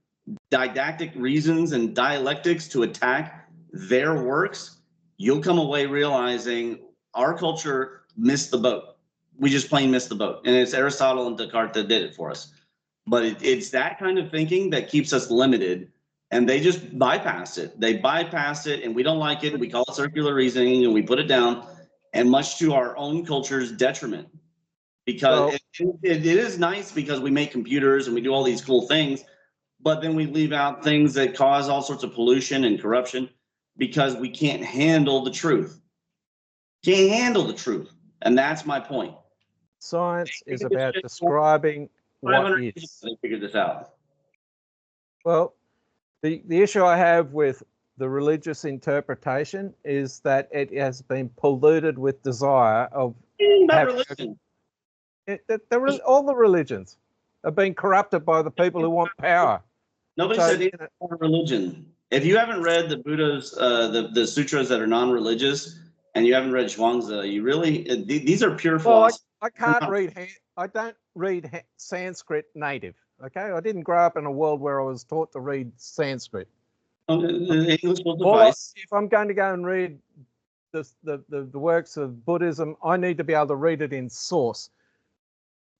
didactic reasons and dialectics to attack their works, you'll come away realizing our culture missed the boat. We just plain missed the boat, and it's Aristotle and Descartes that did it for us. But it's that kind of thinking that keeps us limited, and they just bypass it. They bypass it, and we don't like it. We call it circular reasoning, and we put it down, and much to our own culture's detriment. Because it is nice because we make computers and we do all these cool things, but then we leave out things that cause all sorts of pollution and corruption because we can't handle the truth. Can't handle the truth, and that's my point. Science is about describing what is. They figured this out. Well, the issue I have with the religious interpretation is that it has been polluted with desire of Religion. All the religions are being corrupted by the people who want power. Nobody said anything about religion. If you haven't read the Buddha's, the sutras that are non-religious, and you haven't read Zhuangzi, you really, these are pure philosophy. I can't read. I don't read Sanskrit native. Okay, I didn't grow up in a world where I was taught to read Sanskrit. English will suffice. If I'm going to go and read the works of Buddhism, I need to be able to read it in source,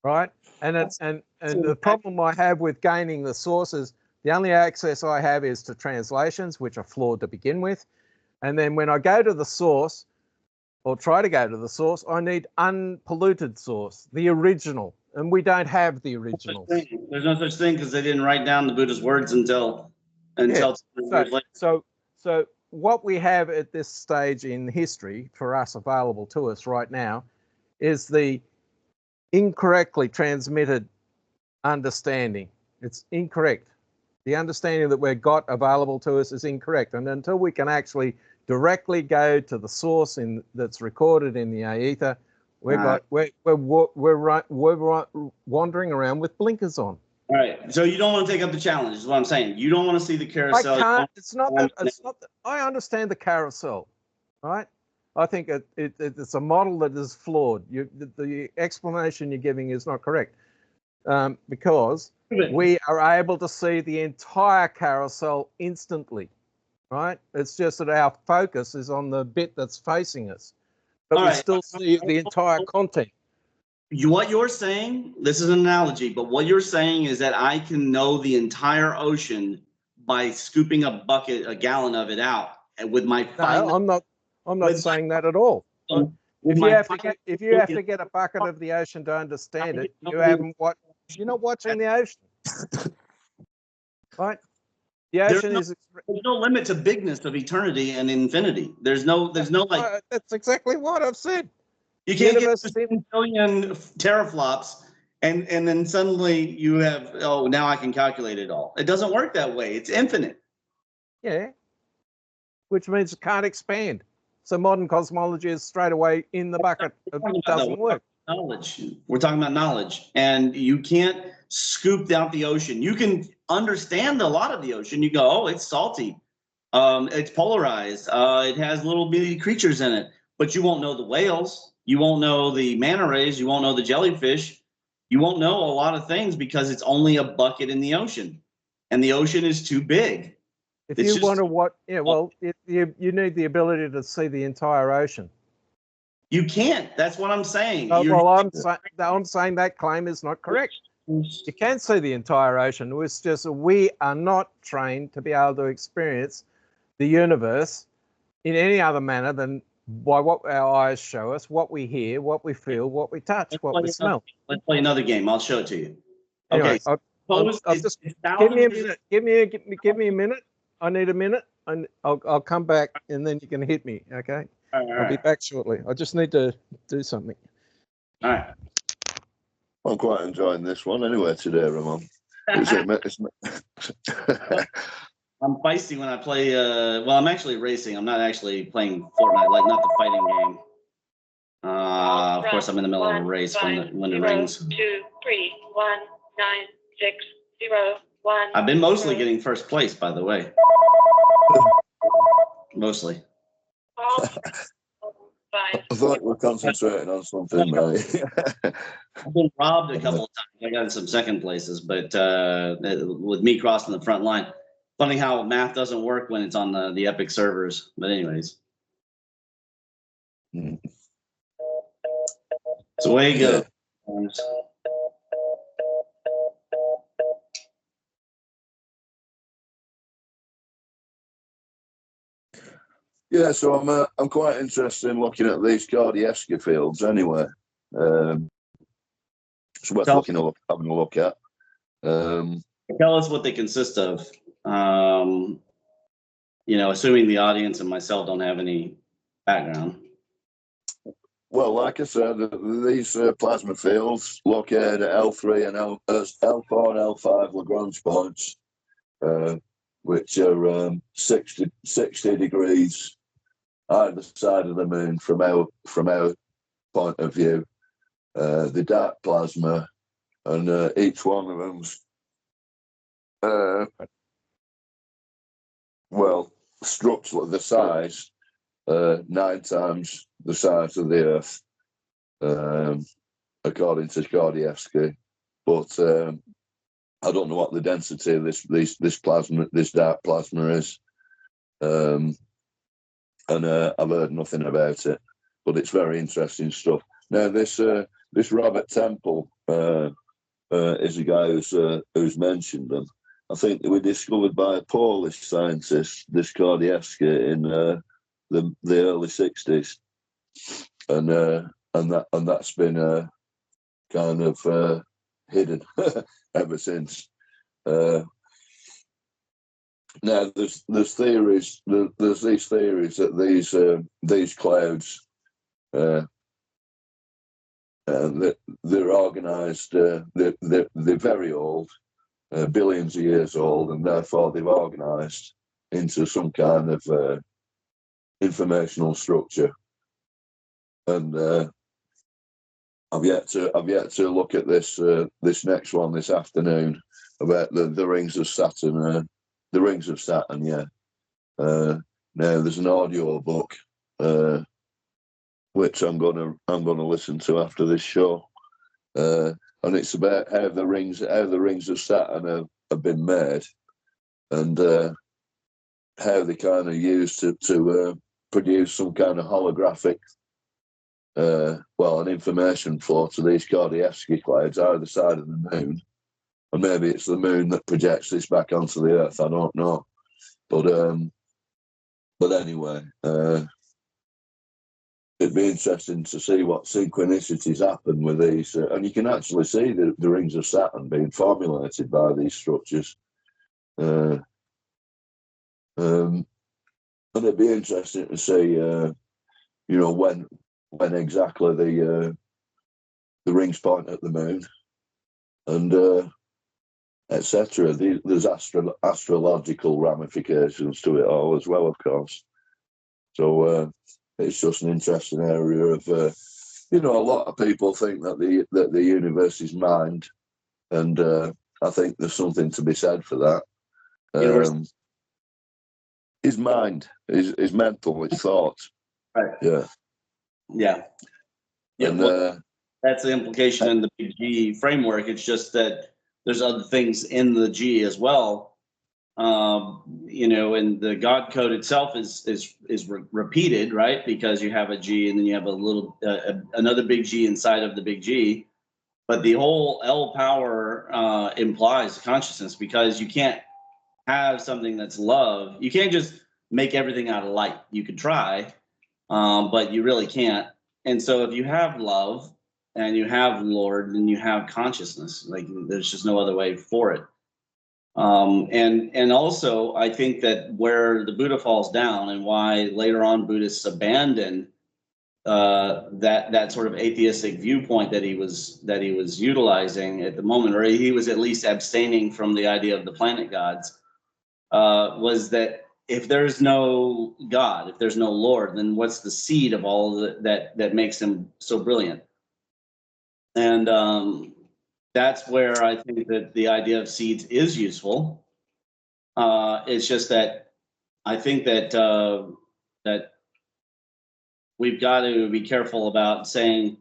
right? And the problem I have with gaining the sources, the only access I have is to translations, which are flawed to begin with. And then when I go to the source, or try to go to the source, I need unpolluted source, the original. And we don't have the originals. There's no such thing because they didn't write down the Buddha's words until. So what we have at this stage in history for us available to us right now is the incorrectly transmitted understanding. It's incorrect. The understanding that we've got available to us is incorrect. And until we can actually directly go to the source that's recorded in the Aether, we're wandering around with blinkers on. All right. So you don't want to take up the challenge, is what I'm saying. You don't want to see the carousel. I can't. It's not that. I understand the carousel, right? I think it's a model that is flawed. The explanation you're giving is not correct, because we are able to see the entire carousel instantly, right? It's just that our focus is on the bit that's facing us, but we still see the entire content. What you're saying, this is an analogy, but what you're saying is that I can know the entire ocean by scooping a gallon of it out with my. No, I'm not saying that at all. If you have to get a bucket of the ocean to understand it, you're not watching the ocean, right? The ocean there's no limit to bigness of eternity and infinity. There's no like. That's exactly what I've said. You can't get 7 billion teraflops and then suddenly you have, now I can calculate it all. It doesn't work that way. It's infinite. Yeah. Which means it can't expand. So modern cosmology is straight away in the bucket. It doesn't work. Knowledge. We're talking about knowledge. And you can't scoop out the ocean. You can understand a lot of the ocean. You go, oh, it's salty. It's polarized. It has little bitty creatures in it. But you won't know the whales. You won't know the manta rays. You won't know the jellyfish. You won't know a lot of things because it's only a bucket in the ocean. And the ocean is too big. If you wonder what, you need the ability to see the entire ocean. You can't. That's what I'm saying. I'm saying that claim is not correct. You can see the entire ocean. It's just we are not trained to be able to experience the universe in any other manner than by what our eyes show us, what we hear, what we feel, what we touch, what we smell. Let's play another game. I'll show it to you. Anyway, okay. I'll just give me a minute. Give me a minute. I need a minute, and I'll come back, and then you can hit me. Okay. I'll be back shortly. I just need to do something. All right. I'm quite enjoying this one anyway today, Ramon. It's I'm feisty when I play. Well, I'm actually racing. I'm not actually playing Fortnite, like not the fighting game. Of course, I'm in the middle of a race when it rings. 2, 3, 1, 9, 6, 0, 1. I've been mostly getting first place, by the way. Mostly. I thought we're concentrating on something, mate. I've been robbed a couple of times. I got some second places, but with me crossing the front line. Funny how math doesn't work when it's on the Epic servers. But anyways. So away you go. Yeah, so I'm quite interested in looking at these Kardashev fields anyway. It's worth having a look at. Tell us what they consist of. Assuming the audience and myself don't have any background. Well, like I said, these plasma fields located at L3 and L4 and L5 Lagrange points, which are 60 degrees either side of the moon from our point of view. The dark plasma, and each one of them's structurally the size 9 times the size of the Earth, according to Kardashev. But I don't know what the density of this plasma, this dark plasma is, and I've heard nothing about it. But it's very interesting stuff. Now, this Robert Temple is a guy who's mentioned them. I think they were discovered by a Polish scientist, this Kardashev, in the early 60s, and that's been kind of hidden ever since. Now there's these theories that these clouds they're organised. They're very old, billions of years old, and therefore they've organised into some kind of informational structure. And I've yet to look at this next one this afternoon about the rings of Saturn. The rings of Saturn, yeah. Now there's an audio book which I'm gonna listen to after this show, and it's about how the rings of Saturn have been made, and how they kind of used to produce some kind of holographic, an information flow to these Kardashev clouds either side of the moon, or maybe it's the moon that projects this back onto the Earth. I don't know, but anyway. It'd be interesting to see what synchronicities happen with these, and you can actually see the rings of Saturn being formulated by these structures. And it'd be interesting to see, when exactly the rings point at the moon, and etc. There's astrological ramifications to it all as well, of course. So. It's just an interesting area of, a lot of people think that the universe is mind, and I think there's something to be said for that. His mind, his mental, his thoughts. Right. Yeah. And, that's the implication in the big G framework. It's just that there's other things in the G as well. And the God code itself is repeated, right? Because you have a G and then you have a little another big G inside of the big G, but the whole L power implies consciousness, because you can't have something that's love. You can't just make everything out of light. You could try, but you really can't. And so if you have love and you have Lord, then you have consciousness. Like, there's just no other way for it. And also, I think that where the Buddha falls down, and why later on Buddhists abandon that sort of atheistic viewpoint that he was utilizing at the moment, or he was at least abstaining from the idea of the planet gods, was that if there's no God, if there's no Lord, then what's the seed of all of that makes him so brilliant? And that's where I think that the idea of seeds is useful. It's just that I think that that we've got to be careful about saying,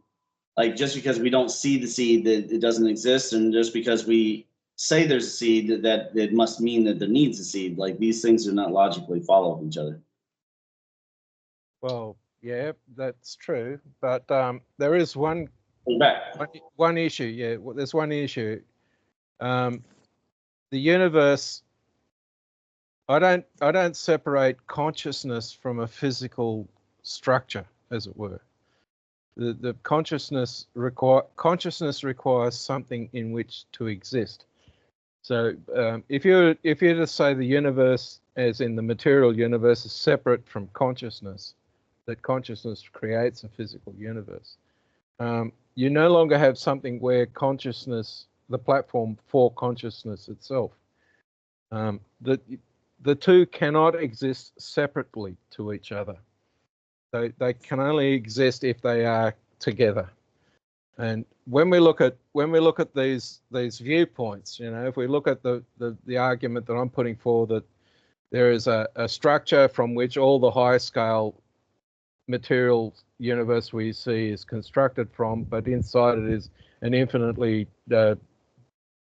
like, just because we don't see the seed, that it doesn't exist, and just because we say there's a seed, that it must mean that there needs a seed. Like, these things do not logically follow each other. Well, yeah, that's true, but there is one issue. Yeah, well, there's one issue. The universe. I don't separate consciousness from a physical structure, as it were. The consciousness requires something in which to exist. So if you're to say the universe, as in the material universe, is separate from consciousness, that consciousness creates a physical universe, you no longer have something where consciousness, the platform for consciousness itself. The two cannot exist separately to each other. They can only exist if they are together. And when we look at these viewpoints, you know, if we look at the argument that I'm putting forward, that there is a structure from which all the high scale material universe we see is constructed from, but inside it is an infinitely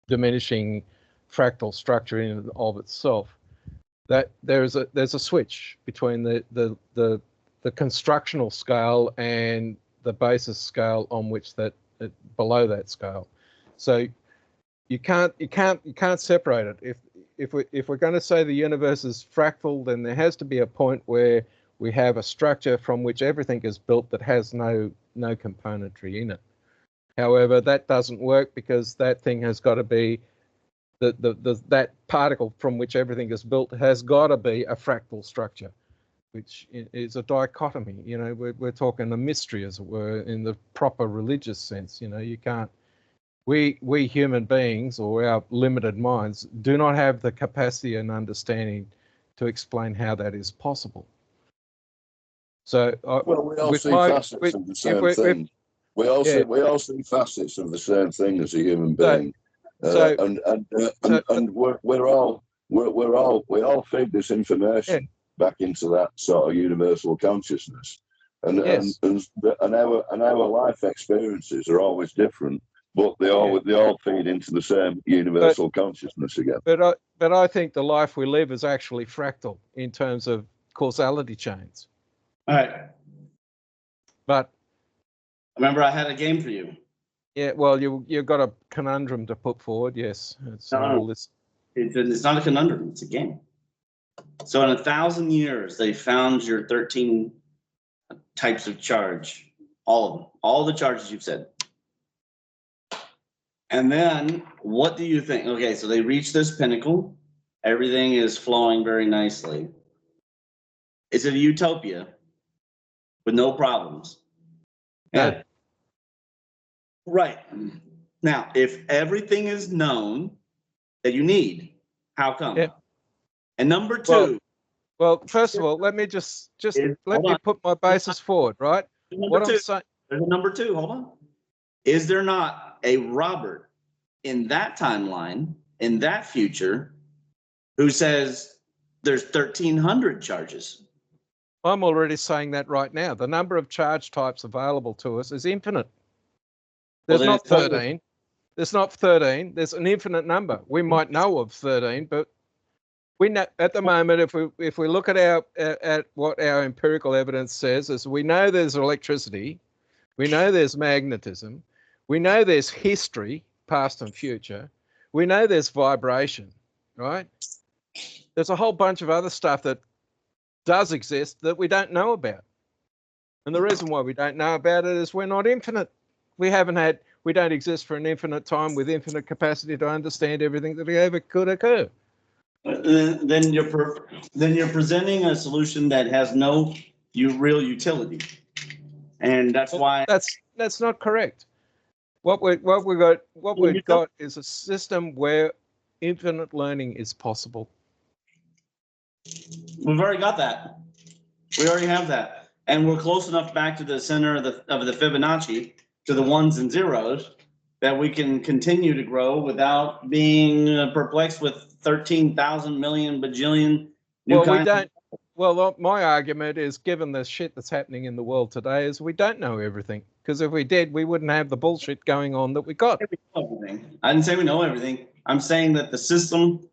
diminishing fractal structure in and of itself. That there's a switch between the constructional scale and the basis scale on which that below that scale. So you can't separate it. If we're going to say the universe is fractal, then there has to be a point where we have a structure from which everything is built that has no componentry in it. However, that doesn't work, because that thing has got to be that particle from which everything is built has got to be a fractal structure, which is a dichotomy. You know, we're talking a mystery, as it were, in the proper religious sense. You know, you can't. We human beings, or our limited minds, do not have the capacity and understanding to explain how that is possible. So, well, we all see facets of the same thing. We all see facets of the same thing as a human being. We all feed this information back into that sort of universal consciousness, and our life experiences are always different, but they all feed into the same universal consciousness again. But I think the life we live is actually fractal in terms of causality chains. All right. But remember, I had a game for you. Yeah, well, you've got a conundrum to put forward. Yes, it's not a conundrum; it's a game. So, in 1,000 years, they found your 13 types of charge, all of them, all the charges you've said. And then, what do you think? Okay, so they reach this pinnacle. Everything is flowing very nicely. Is it a utopia with no problems? No. Right. Now, if everything is known that you need, how come? Yeah. And number two. Well, first of all, let me just let me put my basis forward, right? I'm saying. There's a number two. Hold on. Is there not a Robert in that timeline, in that future, who says there's 1,300 charges? I'm already saying that right now. The number of charge types available to us is infinite. There's not 13. There's not 13. There's an infinite number. We might know of 13, but we know at the moment, if we look at what our empirical evidence says, is we know there's electricity, we know there's magnetism, we know there's history, past and future, we know there's vibration, right? There's a whole bunch of other stuff that does exist that we don't know about. And the reason why we don't know about it is we're not infinite. We don't exist for an infinite time with infinite capacity to understand everything that ever could occur. Then you're presenting a solution that has no real utility. And that's why That's not correct. What we've got is a system where infinite learning is possible. we've already got that. We already have that. And we're close enough back to the center of the Fibonacci, to the ones and zeros, that we can continue to grow without being perplexed with 13,000 million bajillion new Well, we kinds. don't. Well, my argument is, given the shit that's happening in the world today, is we don't know everything. Because if we did, we wouldn't have the bullshit going on that we got. I didn't say we know everything. I'm saying that the system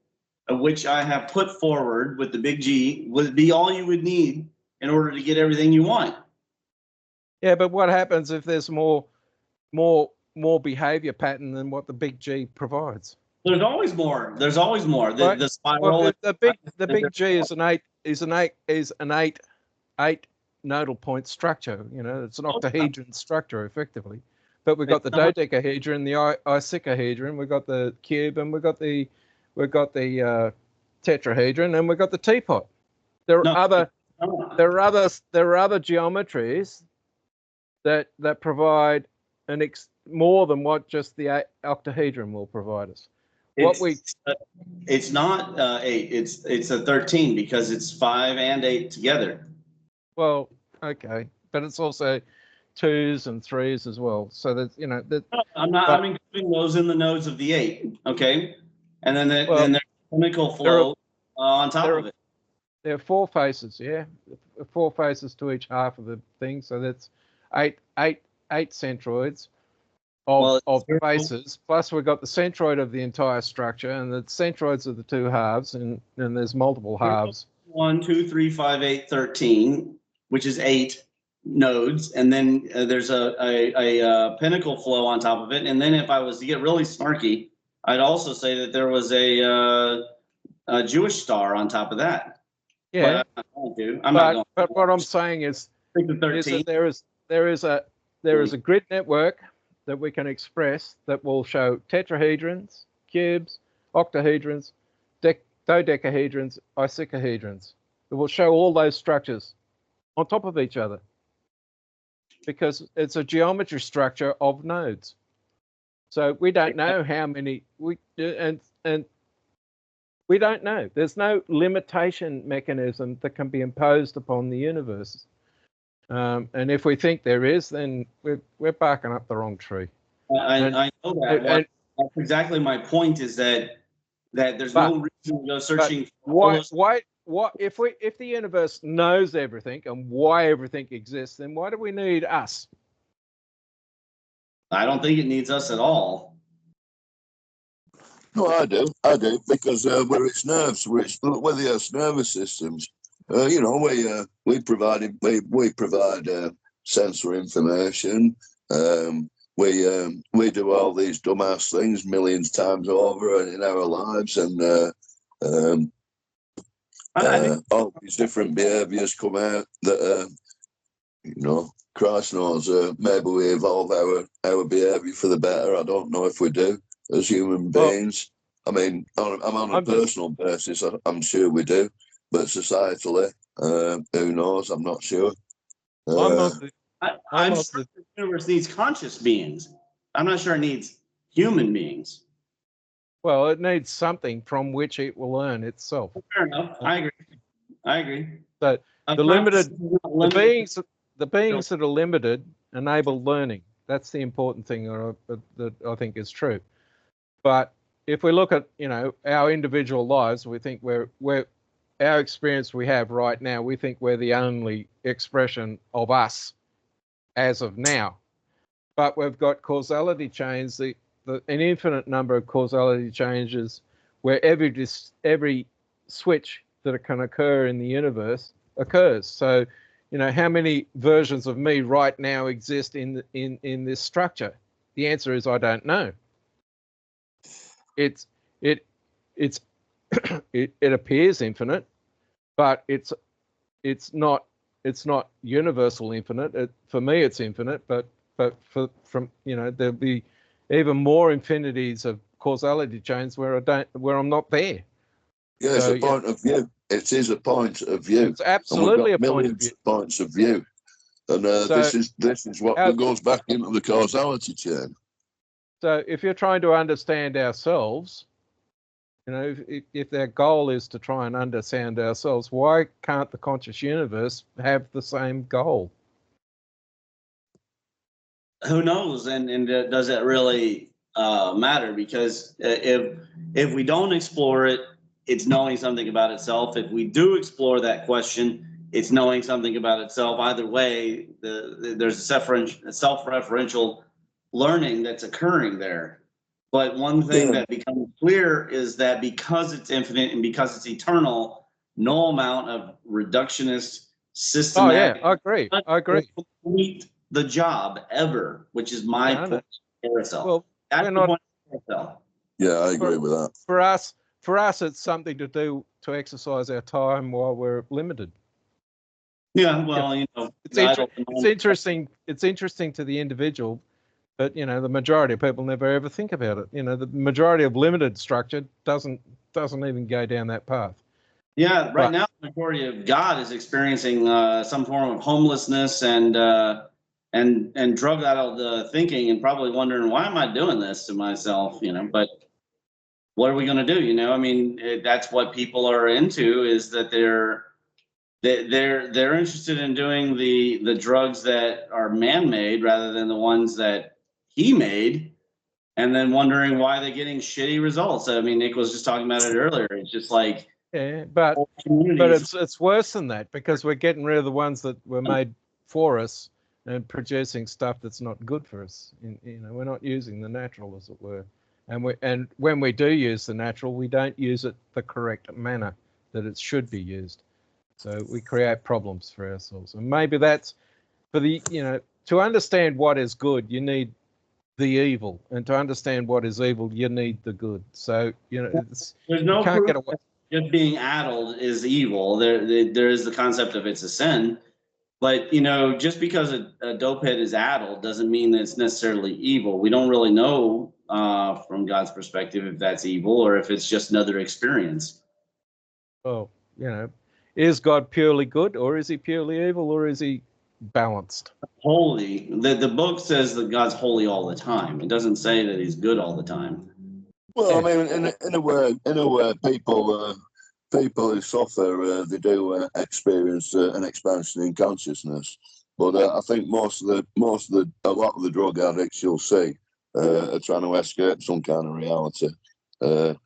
of which I have put forward with the big G would be all you would need in order to get everything you want. Yeah, but what happens if there's more behavior pattern than what the big G provides? There's always more. There's always more. Right. The spiral. Well, the big G is an eight nodal point structure. You know, it's an octahedron structure effectively. But we've got the dodecahedron, the icosahedron, we've got the cube, and we've got the tetrahedron, and we've got the teapot. There are other geometries that provide more than what just the octahedron will provide us. It's not 8. It's a 13 because it's 5 and 8 together. Well, okay, but it's also 2s and 3s as well. So that I'm including those in the nodes of the 8. Okay, and then there's chemical flow on top of it. There are 4 faces, yeah, 4 faces to each half of the thing. So that's eight centroids of faces. Plus, we've got the centroid of the entire structure, and the centroids of the 2 halves, and there's multiple halves. 1, 2, 3, 5, 8, 13, which is 8 nodes, and then there's a pinnacle flow on top of it. And then if I was to get really snarky, I'd also say that there was a Jewish star on top of that. Yeah, but I'm not going. But what I'm saying is that there is a grid network that we can express that will show tetrahedrons, cubes, octahedrons, dodecahedrons, icosahedrons. It will show all those structures on top of each other because it's a geometry structure of nodes. So we don't know how many and we don't know. There's no limitation mechanism that can be imposed upon the universe. And if we think there is, then we're barking up the wrong tree. I know that. That's exactly my point. Is that there's no reason to go searching. Why if the universe knows everything and why everything exists, then why do we need us? I don't think it needs us at all. No, I do, because we're its nerves, we're the Earth's nervous systems. We provide sensory information. We do all these dumbass things millions of times over in our lives, and all these different behaviours come out that Christ knows. Maybe we evolve our behaviour for the better. I don't know if we do as human beings. I mean, I'm on a personal basis. I'm sure we do, but societally, who knows? I'm not sure. I'm sure the universe needs conscious beings. I'm not sure it needs human beings. Well, it needs something from which it will learn itself. Fair enough. I agree. But the beings that are limited enable learning. That's the important thing that I think is true. But if we look at our individual lives, we think we're our experience we have right now. We think we're the only expression of us as of now. But we've got causality chains, an infinite number of causality changes, where every switch that can occur in the universe occurs. So, how many versions of me right now exist in this structure? The answer is I don't know. It appears infinite, but it's not universal infinite. For me, it's infinite, but there'll be even more infinities of causality chains where I'm not there. Yeah, it's a point of view. It is a point of view. It's absolutely a point of view. Points of view. And this is what goes back into the causality chain. So if you're trying to understand ourselves, you know, if their goal is to try and understand ourselves, why can't the conscious universe have the same goal? Who knows? And does it really matter? Because if we don't explore it, it's knowing something about itself. If we do explore that question, it's knowing something about itself. Either way, there's a self-referential learning that's occurring there. But one thing that becomes clear is that because it's infinite and because it's eternal, no amount of reductionist systematic. Oh yeah, I agree. Complete the job ever, which is my point of carousel. Well, that's the point of carousel. Yeah, I agree with that. For us, it's something to do to exercise our time while we're limited. Yeah, well, you know, it's interesting. It's interesting to the individual, but you know, the majority of people never ever think about it. You know, the majority of limited structure doesn't even go down that path. Yeah, right now the majority of God is experiencing some form of homelessness and drug out of the thinking and probably wondering, why am I doing this to myself? You know, but what are we going to do? You know, I mean, that's what people are into, is that they're interested in doing the drugs that are man-made rather than the ones that he made, and then wondering why they're getting shitty results. I mean, Nick was just talking about it earlier. It's just like, yeah, but it's worse than that, because we're getting rid of the ones that were made for us and producing stuff that's not good for us. You know, we're not using the natural, as it were, and when we do use the natural, we don't use it the correct manner that it should be used. So we create problems for ourselves, and maybe that's for the, you know, to understand what is good, you need the evil, and to understand what is evil, you need the good. So, you know, there's no proof get away. Just being addled is evil. There is the concept of it's a sin, but you know, just because a dopehead is addled doesn't mean that it's necessarily evil. We don't really know from God's perspective if that's evil or if it's just another experience. Well, you know, is God purely good, or is he purely evil, or is he balanced? Holy. The book says that God's holy all the time. It doesn't say that he's good all the time. Well, I mean, in a way, people who suffer, they do experience an expansion in consciousness. But I think a lot of the drug addicts you'll see are trying to escape some kind of reality. They're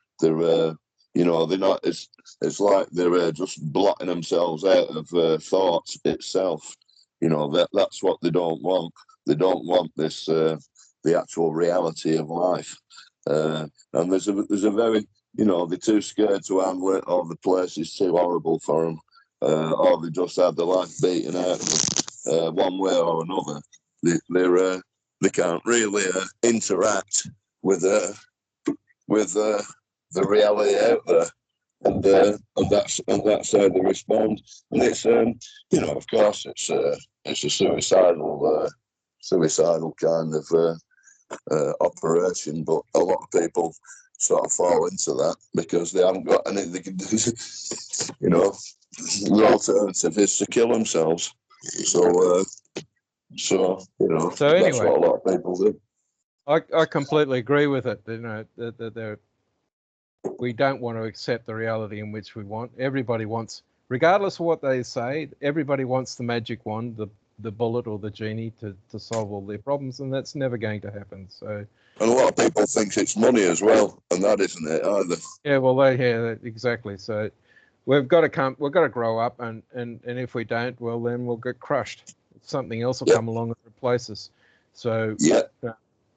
you know, they're not. It's like they're just blotting themselves out of thought itself. You know, that's what they don't want. They don't want this the actual reality of life. And there's a very, you know, they're too scared to handle it, or the place is too horrible for them, or they just had their life beaten out of them, one way or another. They can't really interact with the reality out there, and that's how they respond. And it's you know, of course, it's a suicidal kind of operation, but a lot of people sort of fall into that because they haven't got anything they can do. You know, the alternative is to kill themselves. So you know, so anyway, that's what a lot of people do. I completely agree with it. You know, that we don't want to accept the reality in which we want. Everybody wants, regardless of what they say, everybody wants the magic wand, the bullet or the genie to solve all their problems, and that's never going to happen. So, and a lot of people think it's money as well, and that isn't it either. Yeah, well, exactly. So we've got to grow up, and if we don't, well, then we'll get crushed. Something else will come along and replace us. So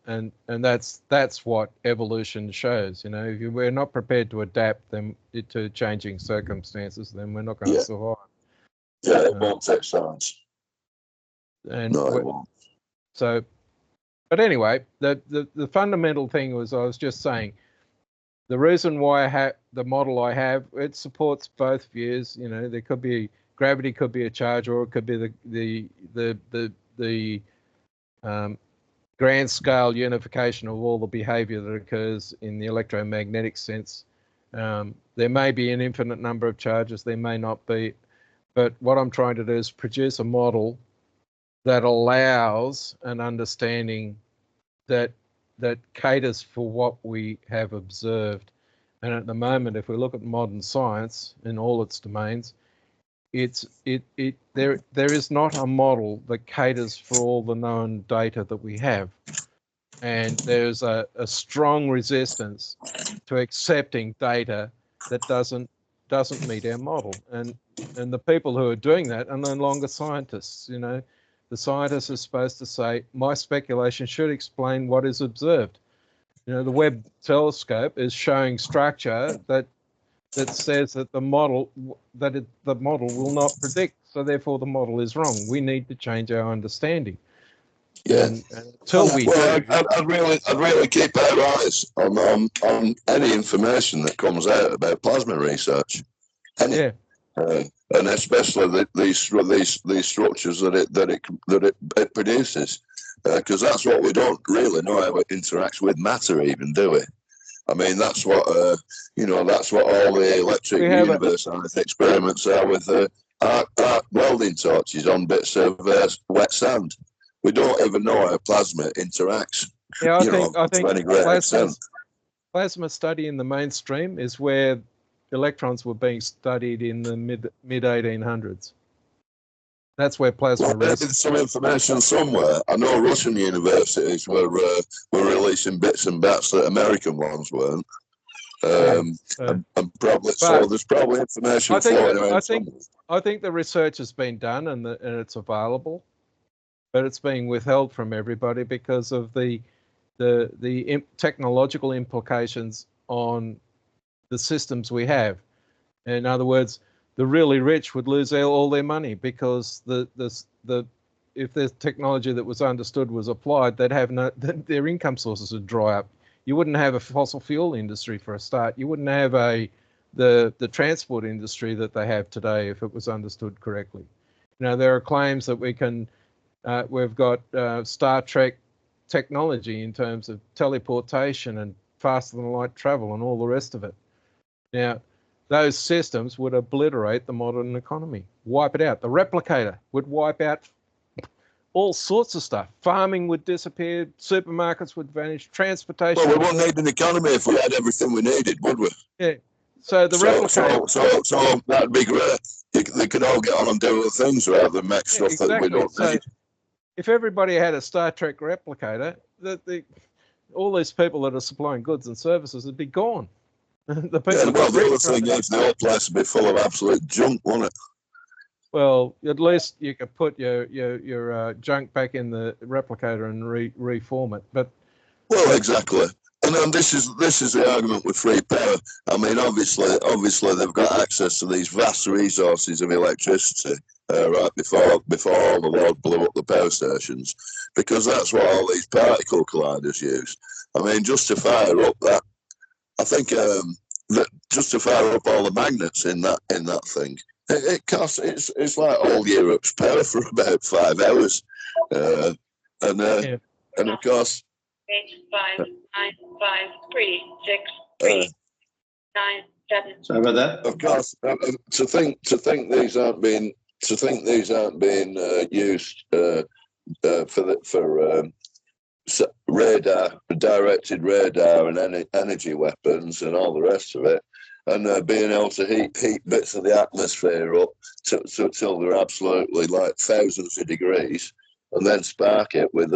and that's what evolution shows. You know, if we're not prepared to adapt them to changing circumstances, then we're not going to survive. Yeah, it won't take science. And no, it won't. So, but anyway, the fundamental thing was, I was just saying, the reason why I have the model I have, it supports both views. You know, there could be gravity, could be a charge, or it could be the grand scale unification of all the behavior that occurs in the electromagnetic sense. There may be an infinite number of charges, there may not be, but what I'm trying to do is produce a model that allows an understanding that caters for what we have observed. And at the moment, if we look at modern science in all its domains, there is not a model that caters for all the known data that we have. And there's a strong resistance to accepting data that doesn't meet our model. And the people who are doing that are no longer scientists. You know, the scientists are supposed to say, my speculation should explain what is observed. You know, the Webb telescope is showing structure that says that the model will not predict, so therefore the model is wrong. We need to change our understanding. Yeah. And until we do, I'd really keep our eyes on any information that comes out about plasma research. yeah. And especially these structures that it produces, because that's what we don't really know how it interacts with matter, even, do we? I mean, that's what that's what all the electric universe experiments are with arc welding torches on bits of wet sand. We don't even know how plasma interacts. Yeah, I think to any great extent. Plasma study in the mainstream is where electrons were being studied in the mid 1800s. That's where plasma. Well, there's some information somewhere. I know Russian universities were releasing bits and bats that American ones weren't. And probably so. There's probably information floating around. I think the research has been done and it's available, but it's being withheld from everybody because of the technological implications on the systems we have. In other words, the really rich would lose all their money because if the technology that was understood was applied, they'd have their income sources would dry up. You wouldn't have a fossil fuel industry for a start. You wouldn't have the transport industry that they have today if it was understood correctly. You know, there are claims that we've got Star Trek technology in terms of teleportation and faster than light travel and all the rest of it. Now, those systems would obliterate the modern economy, wipe it out. The replicator would wipe out all sorts of stuff. Farming would disappear, supermarkets would vanish, transportation. Well, we wouldn't need an economy if we had everything we needed, would we? Yeah. So the replicator. So that'd be great. They could all get on and do other things rather than make stuff that we don't need. If everybody had a Star Trek replicator, all these people that are supplying goods and services would be gone. The other thing is the whole place would be full of absolute junk, wouldn't it? Well, at least you could put your junk back in the replicator and reform it. But exactly. And then this is the argument with free power. I mean, obviously they've got access to these vast resources of electricity right before all the world blew up the power stations, because that's what all these particle colliders use. I mean, just to fire up that, I think that just to fire up all the magnets in that thing, it costs. It's like all Europe's power for about 5 hours, and of course. 8, 5, 9, 5, 3, 6, 3, 9, 7. Sorry about that. Of course, to think these aren't being used for radar, directed radar, and energy weapons, and all the rest of it, and being able to heat bits of the atmosphere up till they're absolutely like thousands of degrees, and then spark it with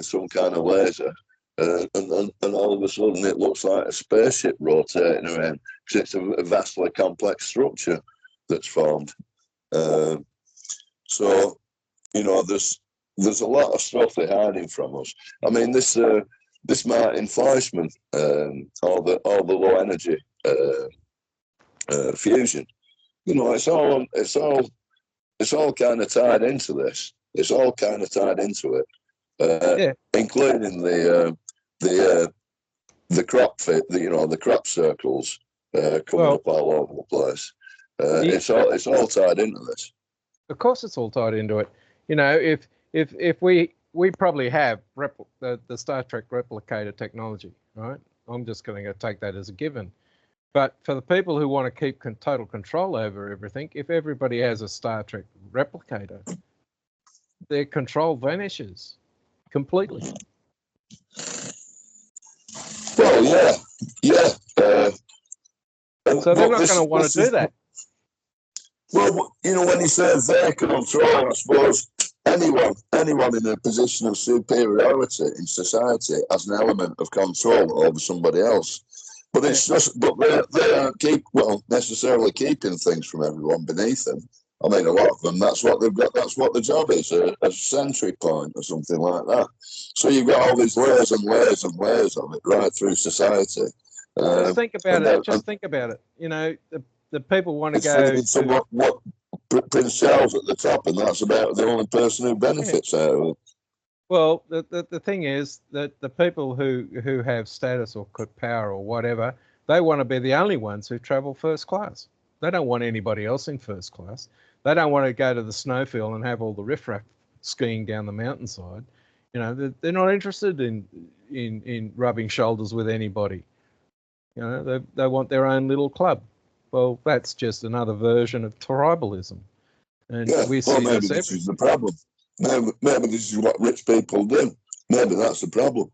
some kind of laser, and all of a sudden it looks like a spaceship rotating around, because it's a vastly complex structure that's formed. So, you know, there's a lot of stuff they're hiding from us. I mean, this Martin Fleischmann, all the low energy fusion, you know, it's all kind of tied into this. It's all kind of tied into it, including the crop the crop circles coming up all over the place. It's all tied into this. Of course, it's all tied into it. You know, if we probably have the Star Trek replicator technology, right? I'm just going to take that as a given. But for the people who want to keep total control over everything, if everybody has a Star Trek replicator, their control vanishes completely. Well, yeah. So they're not going to want to do that. Well, you know, when he says their control, I suppose anyone in a position of superiority in society has an element of control over somebody else. But it's just, but they aren't necessarily keeping things from everyone beneath them. I mean, a lot of them, that's what they've got, that's what the job is, a sentry point or something like that. So you've got all these layers and layers and layers of it right through society. Just think about it. Just think about it. You know, the people want to go. What Prince Charles at the top, and that's about the only person who benefits out of it. Well, the thing is that the people who have status or power or whatever, they want to be the only ones who travel first class. They don't want anybody else in first class. They don't want to go to the snowfield and have all the riffraff skiing down the mountainside. You know, they're not interested in rubbing shoulders with anybody. You know, they want their own little club. Well, that's just another version of tribalism. And we see maybe this is the problem. Maybe this is what rich people do. Maybe that's the problem.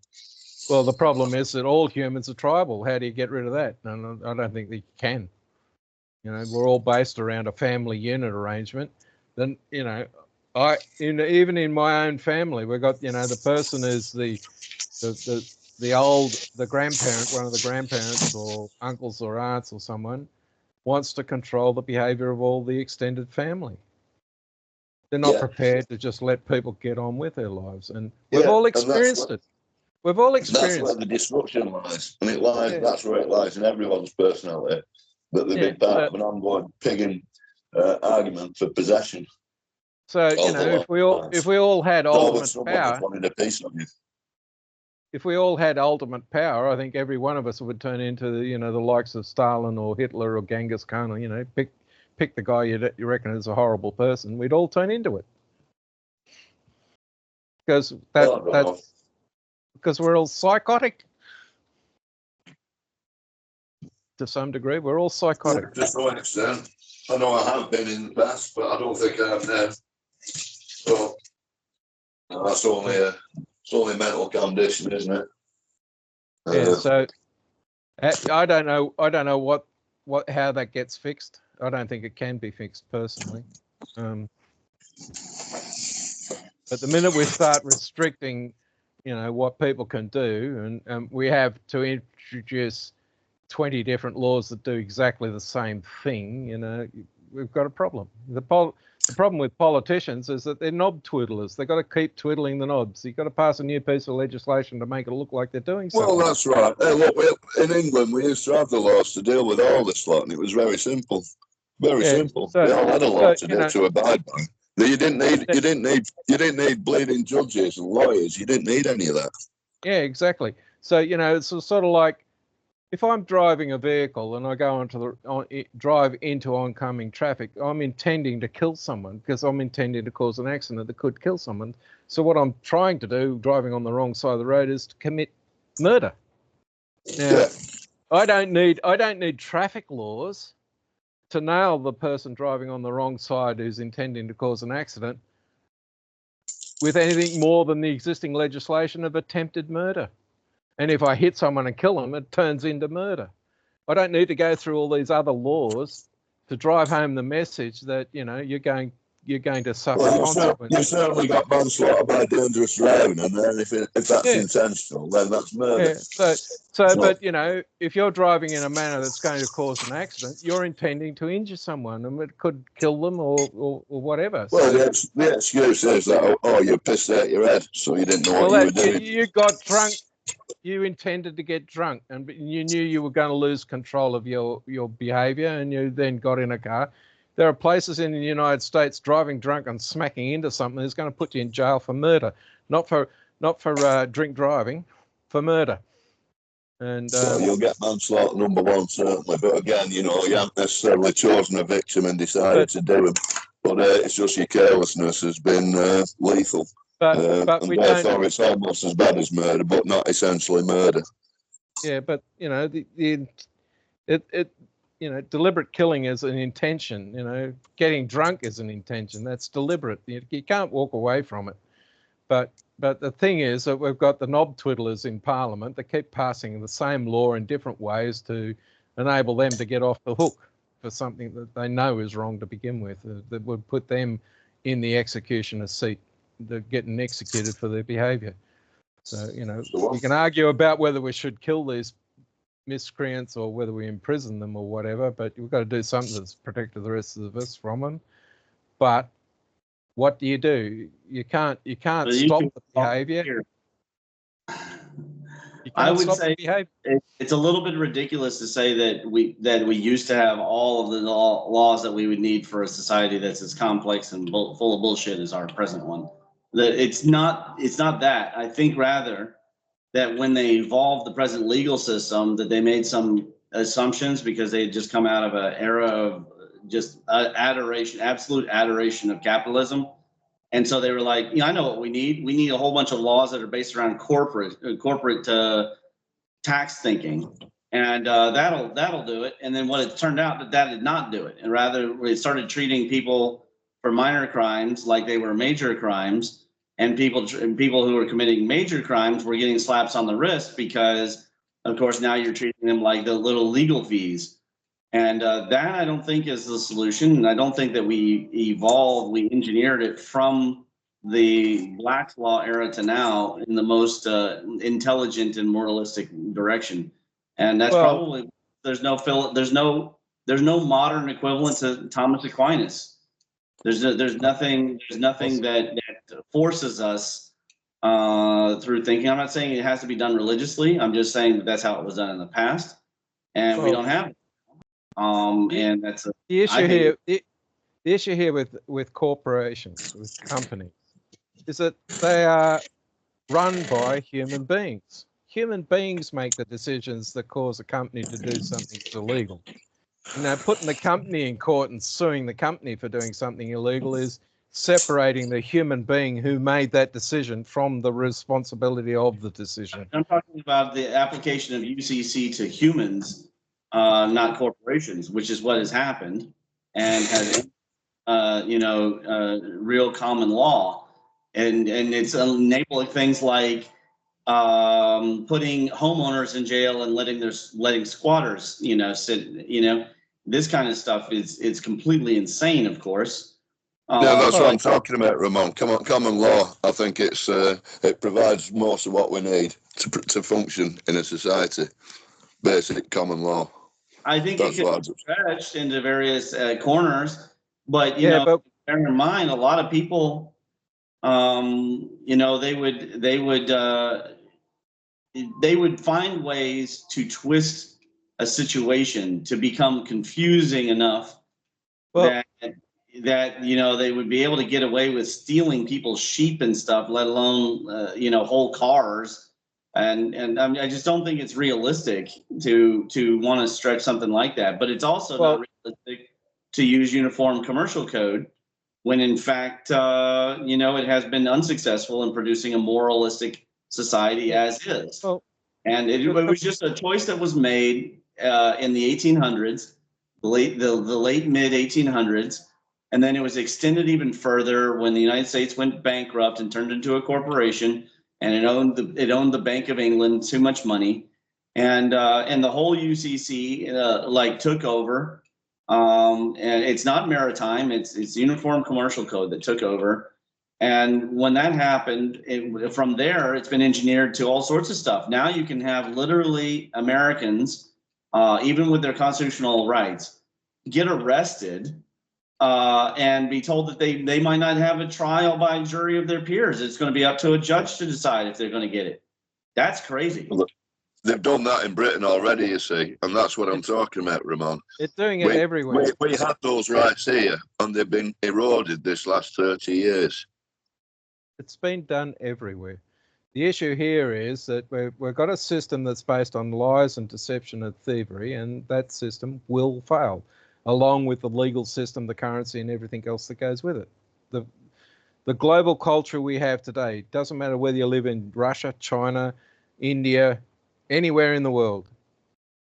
Well, the problem is that all humans are tribal. How do you get rid of that? And I don't think that you can. You know, we're all based around a family unit arrangement. Then, you know, even in my own family, we've got, you know, the person is the grandparent, one of the grandparents or uncles or aunts or someone wants to control the behavior of all the extended family. They're not prepared to just let people get on with their lives. And we've all experienced it. We've all experienced it. That's where the disruption lies. And it lies, that's where it lies in everyone's personality. That they've been part of an ongoing pigging argument for possession. So, you know, if we all had ultimate power, if we all had ultimate power, I think every one of us would turn into, you know, the likes of Stalin or Hitler or Genghis Khan, or, you know, pick the guy you reckon is a horrible person. We'd all turn into it. Because because we're all psychotic. To some degree, we're all psychotic. To some extent. I know I have been in the past, but I don't think I have now. So that's only a mental condition, isn't it? Yeah. So I don't know how that gets fixed. I don't think it can be fixed personally. But the minute we start restricting, you know, what people can do, and we have to introduce 20 different laws that do exactly the same thing, you know, we've got a problem. The problem with politicians is that they're knob twiddlers. They've got to keep twiddling the knobs. You've got to pass a new piece of legislation to make it look like they're doing something. Well, that's right. Look, in England, we used to have the laws to deal with all this lot, and it was very simple. Very simple. They all had a law to abide by. You didn't need bleeding judges and lawyers. You didn't need any of that. Yeah, exactly. So, you know, it's sort of like, if I'm driving a vehicle and I go drive into oncoming traffic, I'm intending to kill someone because I'm intending to cause an accident that could kill someone. So what I'm trying to do, driving on the wrong side of the road, is to commit murder. Now, I don't need traffic laws to nail the person driving on the wrong side who's intending to cause an accident with anything more than the existing legislation of attempted murder. And if I hit someone and kill them, it turns into murder. I don't need to go through all these other laws to drive home the message that, you know, you're going to suffer consequences. You've certainly got manslaughter by dangerous driving, and then if that's intentional, then that's murder. Yeah. But, you know, if you're driving in a manner that's going to cause an accident, you're intending to injure someone, and it could kill them or whatever. Well, the excuse is that, you pissed out your head, so you didn't know what you were doing. You got drunk. You intended to get drunk, and you knew you were going to lose control of your behavior, and you then got in a car. There are places in the United States driving drunk and smacking into something is going to put you in jail for murder, not for drink driving, for murder. And well, you'll get manslaughter number one certainly, but again, you know, you haven't necessarily chosen a victim and decided to do it. But it's just your carelessness has been lethal. But and we therefore don't. It's almost as bad as murder, but not essentially murder. Yeah, but you know, deliberate killing is an intention. Getting drunk is an intention. That's deliberate. You can't walk away from it. But the thing is that we've got the knob twiddlers in Parliament that keep passing the same law in different ways to enable them to get off the hook for something that they know is wrong to begin with, that would put them in the executioner's seat, getting executed for their behaviour. So, you can argue about whether we should kill these miscreants or whether we imprison them or whatever, but we've got to do something that's protected the rest of us from them. But what do? You can't stop the behaviour. I would say it's a little bit ridiculous to say that we used to have all of the laws that we would need for a society that's as complex and full of bullshit as our present one. That it's not that. I think rather that when they evolved the present legal system, that they made some assumptions because they had just come out of an era of just absolute adoration of capitalism. And so they were like, I know what we need. We need a whole bunch of laws that are based around corporate tax thinking, and that'll do it. And then what it turned out that did not do it, and rather we started treating people for minor crimes like they were major crimes, and people who were committing major crimes were getting slaps on the wrist because, of course, now you're treating them like the little legal fees. And that I don't think is the solution. And I don't think that we engineered it from the Black's Law era to now in the most intelligent and moralistic direction. And that's probably there's no modern equivalent to Thomas Aquinas. There's nothing that forces us through thinking. I'm not saying it has to be done religiously. I'm just saying that that's how it was done in the past, and we don't have it. And that's the issue here. The issue here with corporations, with companies, is that they are run by human beings. Human beings make the decisions that cause a company to do something illegal. Putting the company in court and suing the company for doing something illegal is separating the human being who made that decision from the responsibility of the decision. I'm talking about the application of UCC to humans. Not corporations, which is what has happened and has, real common law, and it's enabling things like putting homeowners in jail and letting squatters, sit. This kind of stuff is completely insane, of course. Yeah, that's what I'm talking about, Ramon. Common law. I think it provides most of what we need to function in a society. Basic common law. I think it can be stretched into various corners, but bear in mind a lot of people, they would find ways to twist a situation to become confusing enough that they would be able to get away with stealing people's sheep and stuff, let alone whole cars. And I just don't think it's realistic to want to stretch something like that. But it's also not realistic to use uniform commercial code when, in fact, it has been unsuccessful in producing a moralistic society as is. And it was just a choice that was made in the 1800s, the late mid 1800s, and then it was extended even further when the United States went bankrupt and turned into a corporation. And it owned the Bank of England too much money, and the whole UCC took over. And it's not maritime; it's Uniform Commercial Code that took over. And when that happened, from there it's been engineered to all sorts of stuff. Now you can have literally Americans, even with their constitutional rights, get arrested. And be told that they might not have a trial by a jury of their peers. It's going to be up to a judge to decide if they're going to get it. That's crazy. Look, they've done that in Britain already, you see, and that's what I'm talking about, Ramon. They're doing it everywhere. We had those rights here, and they've been eroded this last 30 years. It's been done everywhere. The issue here is that we've got a system that's based on lies and deception and thievery, and that system will fail, along with the legal system, the currency, and everything else that goes with it. The global culture we have today, doesn't matter whether you live in Russia, China, India, anywhere in the world,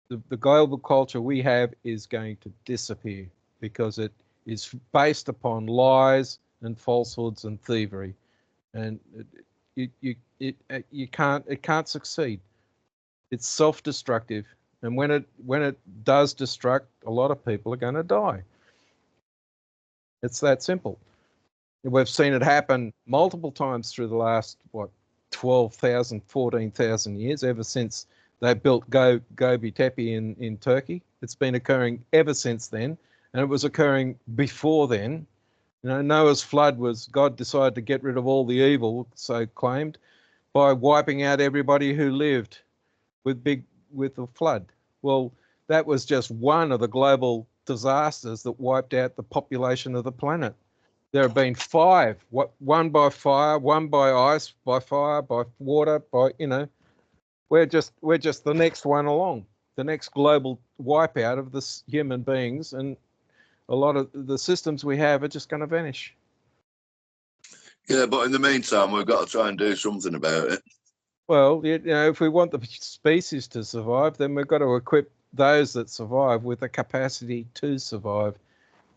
the global culture we have is going to disappear because it is based upon lies and falsehoods and thievery, and it can't succeed. It's self-destructive, and when it does destruct, a lot of people are going to die. It's that simple. We've seen it happen multiple times through the last 12,000, 14,000 years, ever since they built Göbekli Tepe in Turkey. It's been occurring ever since then, and it was occurring before then. You know, Noah's flood was God decided to get rid of all the evil, so claimed, by wiping out everybody who lived with the flood. Well, that was just one of the global disasters that wiped out the population of the planet. There have been 5, one by fire, one by ice, by fire, by water, by, you know, we're just the next one along, the next global wipeout of the human beings, and a lot of the systems we have are just going to vanish. Yeah, but in the meantime, we've got to try and do something about it. Well, you know, if we want the species to survive, then we've got to equip those that survive with the capacity to survive,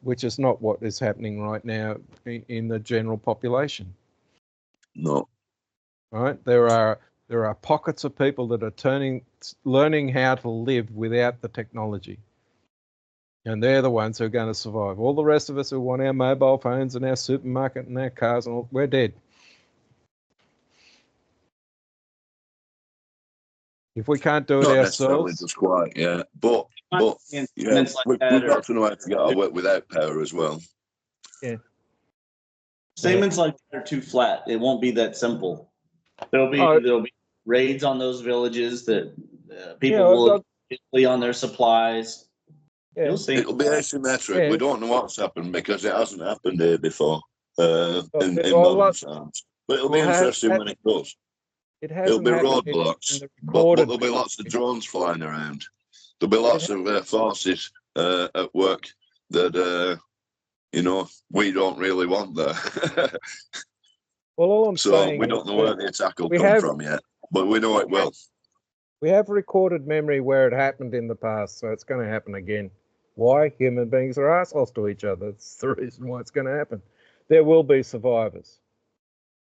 which is not what is happening right now in the general population. No. Right? There are pockets of people that are learning how to live without the technology. And they're the ones who are going to survive. All the rest of us who want our mobile phones and our supermarket and our cars, and all, we're dead. If we can't do it Not necessarily ourselves, just quite, yeah. But yeah, we've got to know how to get our work without power as well. Yeah. Statements like that are too flat. It won't be that simple. There'll be raids on those villages that people will be on their supplies. Yeah. You'll see. It'll be asymmetric. Yeah. We don't know what's happened because it hasn't happened here before in modern times. But it'll be interesting when it does. It'll be roadblocks, but there'll be lots of drones flying around. There'll be lots of forces at work that, you know, we don't really want there. Well, all I'm saying we don't know where the attack will come from yet, but we know it will. We have recorded memory where it happened in the past, so it's going to happen again. Why? Human beings are assholes to each other. That's the reason why it's going to happen. There will be survivors.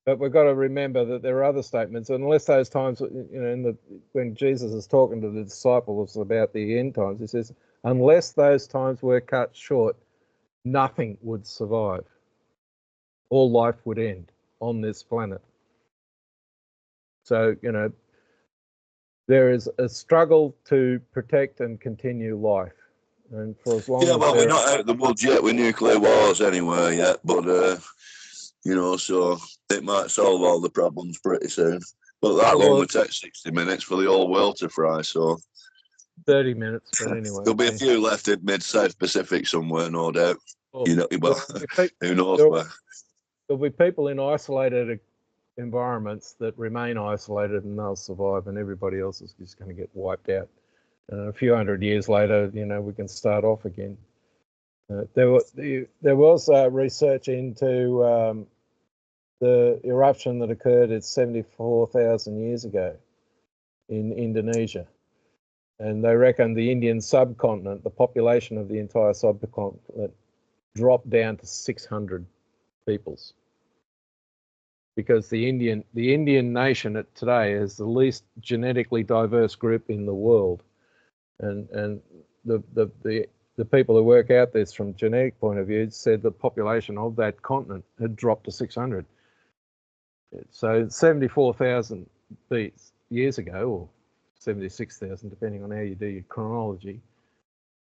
But we've got to remember that there are other statements, unless those times, you know, when Jesus is talking to the disciples about the end times, he says, unless those times were cut short, nothing would survive. All life would end on this planet. So, you know, there is a struggle to protect and continue life. And for as long as we're not out of the woods yet with nuclear wars anyway yet, but, you know, so it might solve all the problems pretty soon. But that will only take 60 minutes for the whole world to fry, so... 30 minutes, but anyway. There'll be a few left in mid-South Pacific somewhere, no doubt. Well, you know, well, who knows where. There'll be people in isolated environments that remain isolated and they'll survive, and everybody else is just going to get wiped out. A few hundred years later, you know, we can start off again. There was research into the eruption that occurred at 74,000 years ago in Indonesia. And they reckon the Indian subcontinent, the population of the entire subcontinent, dropped down to 600 peoples. Because the Indian nation today is the least genetically diverse group in the world, and the people who work out this from a genetic point of view said the population of that continent had dropped to 600. So 74,000 years ago, or 76,000, depending on how you do your chronology,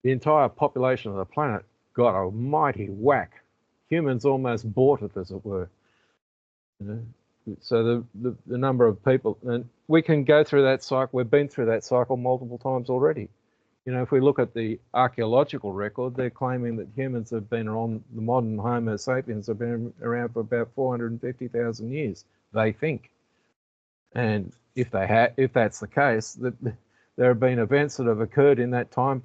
the entire population of the planet got a mighty whack. Humans almost bought it, as it were. You know? So the number of people, and we can go through that cycle. We've been through that cycle multiple times already. You know, if we look at the archaeological record, they're claiming that humans have been around, the modern Homo sapiens have been around for about 450,000 years, they think. And if that's the case, that there have been events that have occurred in that time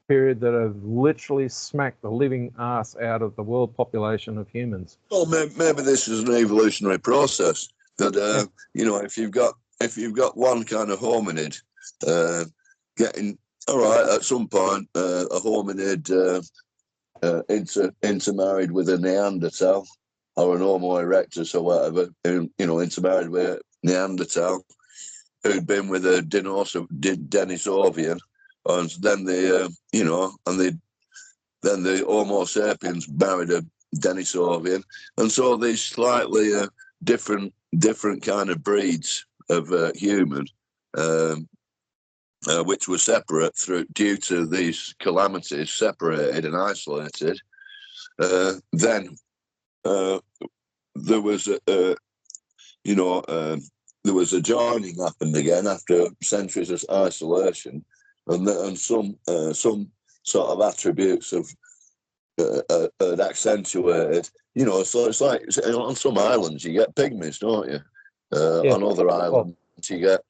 period that have literally smacked the living ass out of the world population of humans. Well, maybe this is an evolutionary process that you know, if you've got one kind of hominid getting All right, at some point, a hominid intermarried with a Neanderthal or an Homo erectus or whatever, intermarried with a Neanderthal who'd been with a Denisovian, and then then the Homo sapiens married a Denisovian, and so these slightly different kind of breeds of human. Which were separate due to these calamities, separated and isolated. Then there was there was a joining happened again after centuries of isolation, and some sort of attributes of had accentuated. So it's like on some islands you get pygmies, don't you? On other islands you get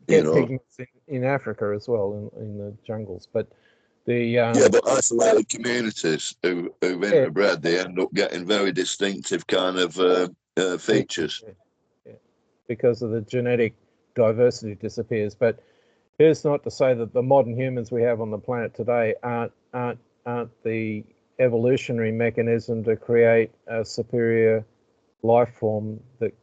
pigments in Africa as well, in the jungles. But the but isolated communities who've interbred, they end up getting very distinctive kind of features. Yeah. Because of the genetic diversity disappears. But here's not to say that the modern humans we have on the planet today aren't the evolutionary mechanism to create a superior life form that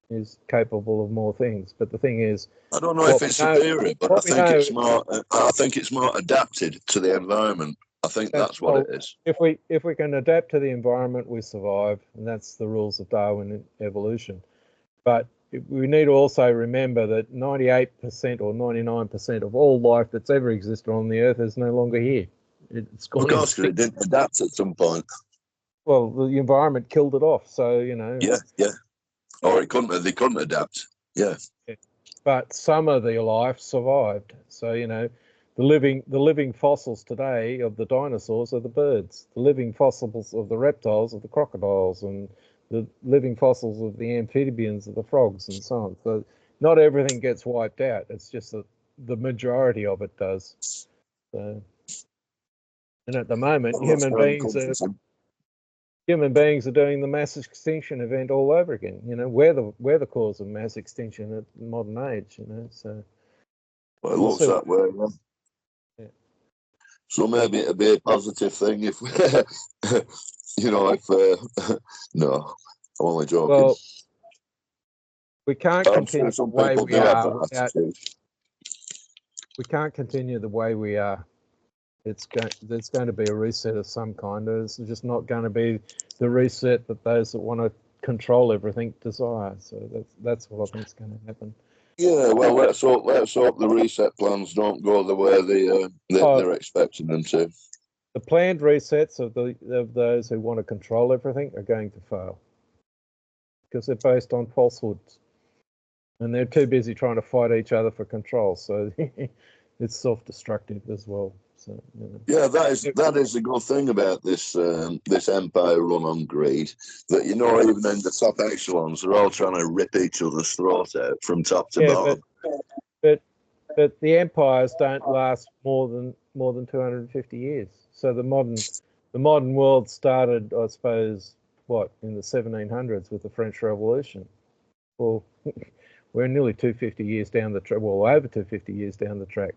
is capable of more things. But the thing is, I don't know if it's superior, but I think it's more. I think it's more adapted to the environment. I think that's what it is. If we can adapt to the environment, we survive, and that's the rules of Darwin evolution. But we need to also remember that 98% or 99% of all life that's ever existed on the Earth is no longer here. It's gone. Of course, it didn't adapt at some point. Well, the environment killed it off. So Yeah. Or they couldn't adapt. Yeah. But some of the life survived. So the living fossils today of the dinosaurs are the birds. The living fossils of the reptiles are the crocodiles, and the living fossils of the amphibians are the frogs, and so on. So not everything gets wiped out. It's just that the majority of it does. So, and at the moment, human beings are doing the mass extinction event all over again. We're the cause of mass extinction at the modern age. So. Well, it looks that way. Yeah. So maybe it'd be a positive thing if we, no, I'm only joking. Well, we can't continue the way we are without. We can't continue the way we are. There's going to be a reset of some kind. It's just not going to be the reset that those that want to control everything desire. So that's what I think is going to happen. Yeah, well, let's hope the reset plans don't go the way they're expecting them to. The planned resets of those who want to control everything are going to fail because they're based on falsehoods, and they're too busy trying to fight each other for control. So it's self-destructive as well. So, yeah, that is a good thing about this empire run on greed. That even in the top echelons, they're all trying to rip each other's throat out from top to bottom. But the empires don't last more than 250 years. So the modern world started, I suppose, in the 1700s with the French Revolution. Well, we're nearly 250 years down the track. Well, over 250 years down the track.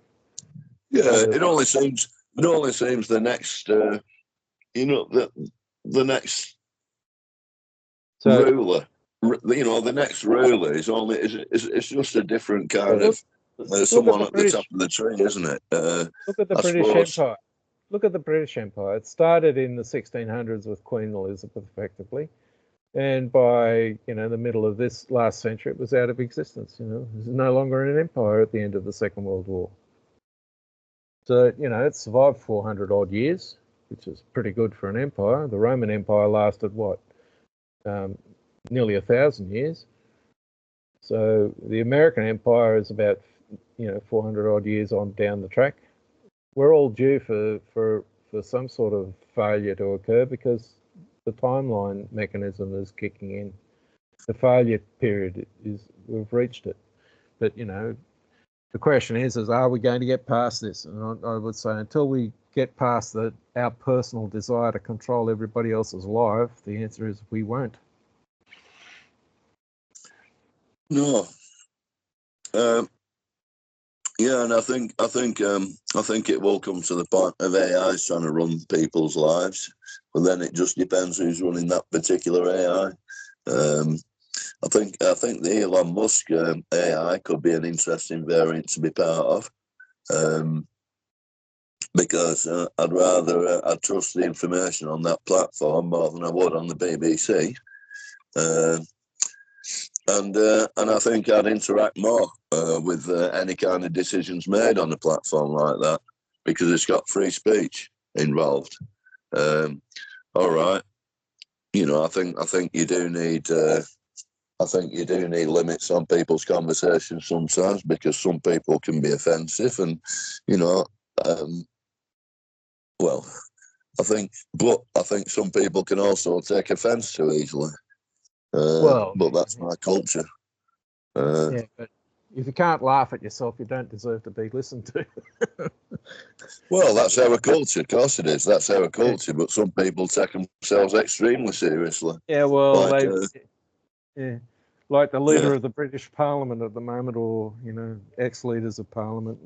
Yeah, it only seems the next, the next ruler. The next ruler is only it's just a different kind of someone at the top of the tree, isn't it? Look at the British Empire. Look at the British Empire. It started in the 1600s with Queen Elizabeth, effectively, and by the middle of this last century, it was out of existence. It was no longer an empire at the end of the Second World War. So, it survived 400 odd years, which is pretty good for an empire. The Roman Empire lasted nearly 1,000 years. So the American Empire is about 400 odd years on down the track. We're all due for some sort of failure to occur because the timeline mechanism is kicking in. The failure period we've reached it. But the question is are we going to get past this? And I would say until we get past our personal desire to control everybody else's life, the answer is we won't. No. Yeah, and I think it will come to the point of AI trying to run people's lives, but then it just depends who's running that particular AI. I think the Elon Musk AI could be an interesting variant to be part of, because I'd trust the information on that platform more than I would on the BBC. And I think I'd interact more with any kind of decisions made on a platform like that, because it's got free speech involved. All right, I think you do need limits on people's conversations sometimes, because some people can be offensive, and well, I think some people can also take offence too easily. But that's my culture. Yeah, but if you can't laugh at yourself, you don't deserve to be listened to. Well, that's our culture. Of course it is. That's our culture. But some people take themselves extremely seriously. Yeah, well, like the leader of the British Parliament at the moment, or ex-leaders of Parliament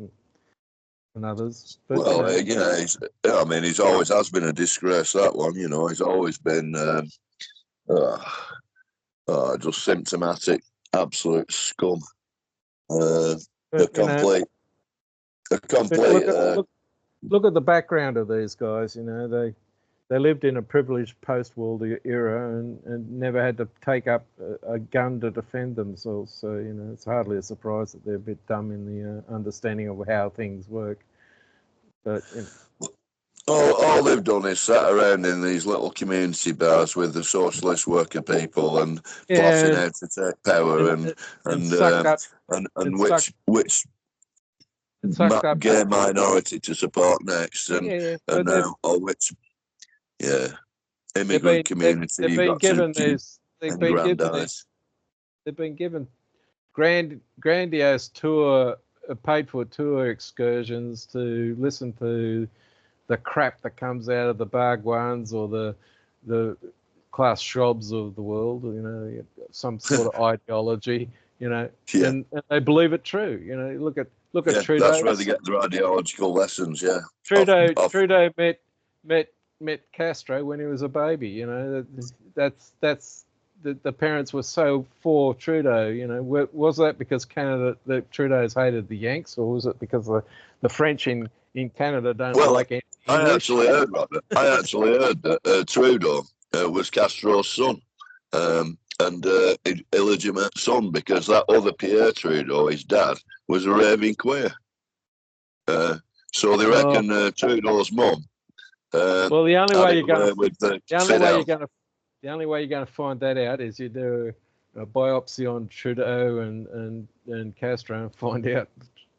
and others. But, he's always has been a disgrace. That one, he's always been just symptomatic, absolute scum. Look at the background of these guys. They lived in a privileged post-war era and never had to take up a gun to defend themselves. So it's hardly a surprise that they're a bit dumb in the understanding of how things work. But all they've done is sat around in these little community bars with the socialist worker people and plotting how to take power and which gay minority to support next, immigrant community. They've been given grandiose paid for tour excursions to listen to the crap that comes out of the Bhagwans or the Klaus Schwabs of the world, some sort of ideology, and they believe it true. Look at Trudeau. That's where they get their ideological lessons. Yeah, Trudeau met Castro when he was a baby. That's the parents were so for Trudeau. Was that because the Trudeau's hated the Yanks, or was it because the French in Canada don't like English? I actually heard that Trudeau was Castro's son, and illegitimate son, because that other Pierre Trudeau, his dad, was a raving queer. So they reckon Trudeau's mum. Well, the only way you're going to find that out is you do a biopsy on Trudeau and Castro and find out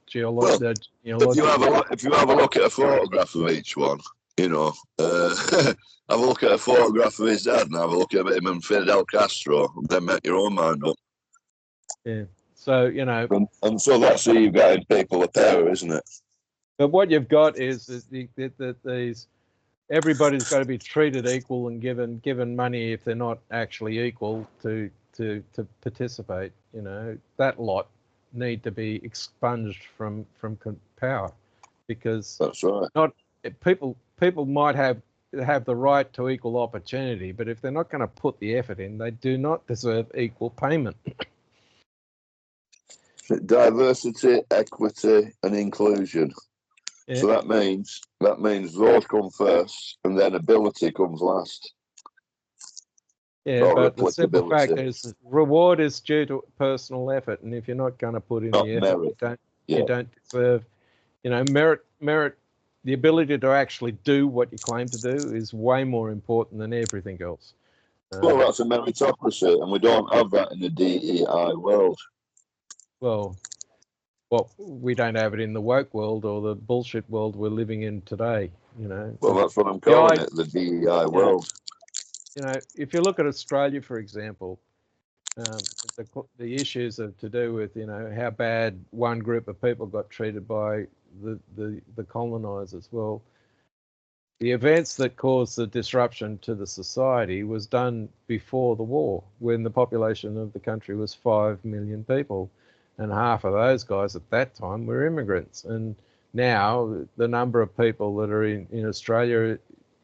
geological. If you have a look at a photograph of each one, have a look at a photograph of his dad and have a look at him and Fidel Castro, and then make your own mind up. Yeah. So and so that's who you've got in people of power, isn't it? But what you've got is that these. Everybody's got to be treated equal and given money if they're not actually equal to participate. That lot need to be expunged from power, because that's right. People might have the right to equal opportunity, but if they're not going to put the effort in, they do not deserve equal payment. Diversity, equity, and inclusion. Yeah. So that means those come first, and then ability comes last. Yeah, but the simple fact is, reward is due to personal effort, and if you're not going to put in the effort, you don't deserve. Merit. The ability to actually do what you claim to do is way more important than everything else. Well, that's a meritocracy, and we don't have that in the DEI world. Well, we don't have it in the woke world or the bullshit world we're living in today. Well, that's what I'm calling it, the DEI world. If you look at Australia, for example, the issues are to do with how bad one group of people got treated by the colonizers. Well, the events that caused the disruption to the society was done before the war, when the population of the country was 5 million people. and half of those guys at that time were immigrants. And now the number of people that are in Australia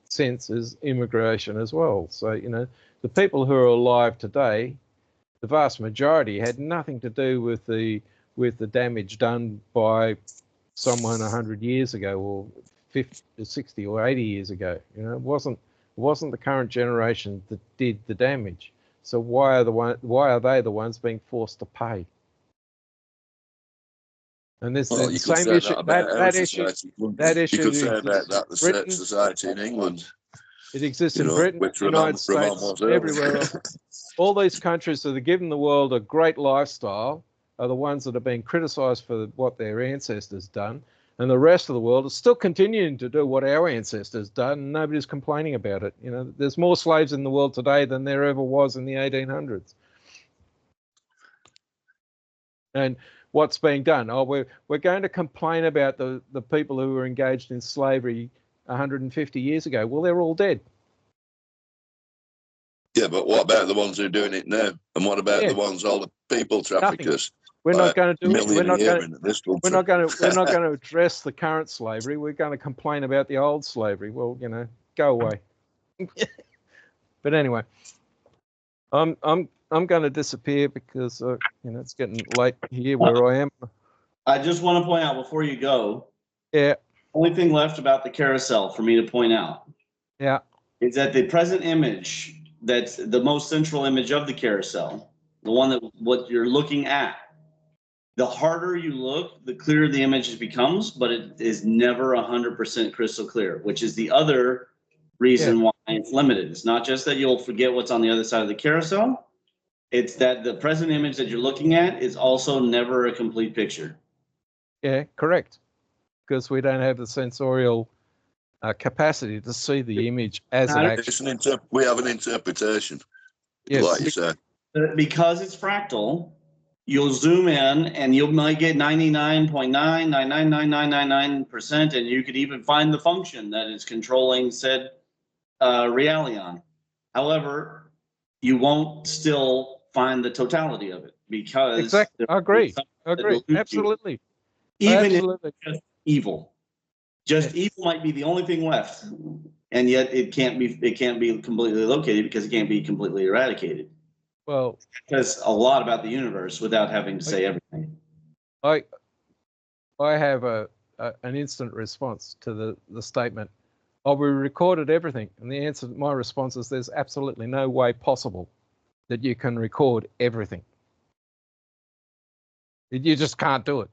since is immigration as well. So, you know, the people who are alive today, the vast majority had nothing to do with the damage done by someone 100 years ago or 50 or 60 or 80 years ago. You know, it wasn't the current generation that did the damage. So why are they the ones being forced to pay? And this Well, the you could same say issue. that about our That issue. society. That You issue could say about that the Britain. society in England, It exists you in know, Britain, which United Ramon States, was earlier. everywhere else. All these countries that are giving the world a great lifestyle are the ones that are being criticised for what their ancestors done, and the rest of the world is still continuing to do what our ancestors done, and nobody's complaining about it. You know, there's more slaves in the world today than there ever was in the 1800s. And what's being done? Oh, we're going to complain about the people who were engaged in slavery 150 years ago. Well, they're all dead. Yeah, but what about the ones who are doing it now? And what about the ones, all the people traffickers? We're not going to do it. We're not going to address the current slavery. We're going to complain about the old slavery. Well, you know, go away. But anyway, I'm going to disappear because you know, it's getting late here where I am. I just want to point out before you go. Yeah. Only thing left about the carousel for me to point out. Yeah. Is that the present image, that's the most central image of the carousel, the one that what you're looking at. The harder you look, the clearer the image becomes, but it is never 100% crystal clear, which is the other reason why it's limited. It's not just that you'll forget what's on the other side of the carousel. It's that the present image that you're looking at is also never a complete picture. Yeah, correct. Because we don't have the sensorial capacity to see the image as it actually. We have an interpretation, yes, like you said. Because it's fractal, you'll zoom in and you might get 99.9999999%, and you could even find the function that is controlling said realion. However, you won't still find the totality of it because exactly. I agree. Absolutely. Even absolutely. if it's just evil. Just evil might be the only thing left, and yet it can't be completely located because it can't be completely eradicated. Well, that's a lot about the universe without having to say everything. I have an instant response to the statement. Oh, we recorded everything, and the answer, my response is, there's absolutely no way possible that you can record everything. You just can't do it.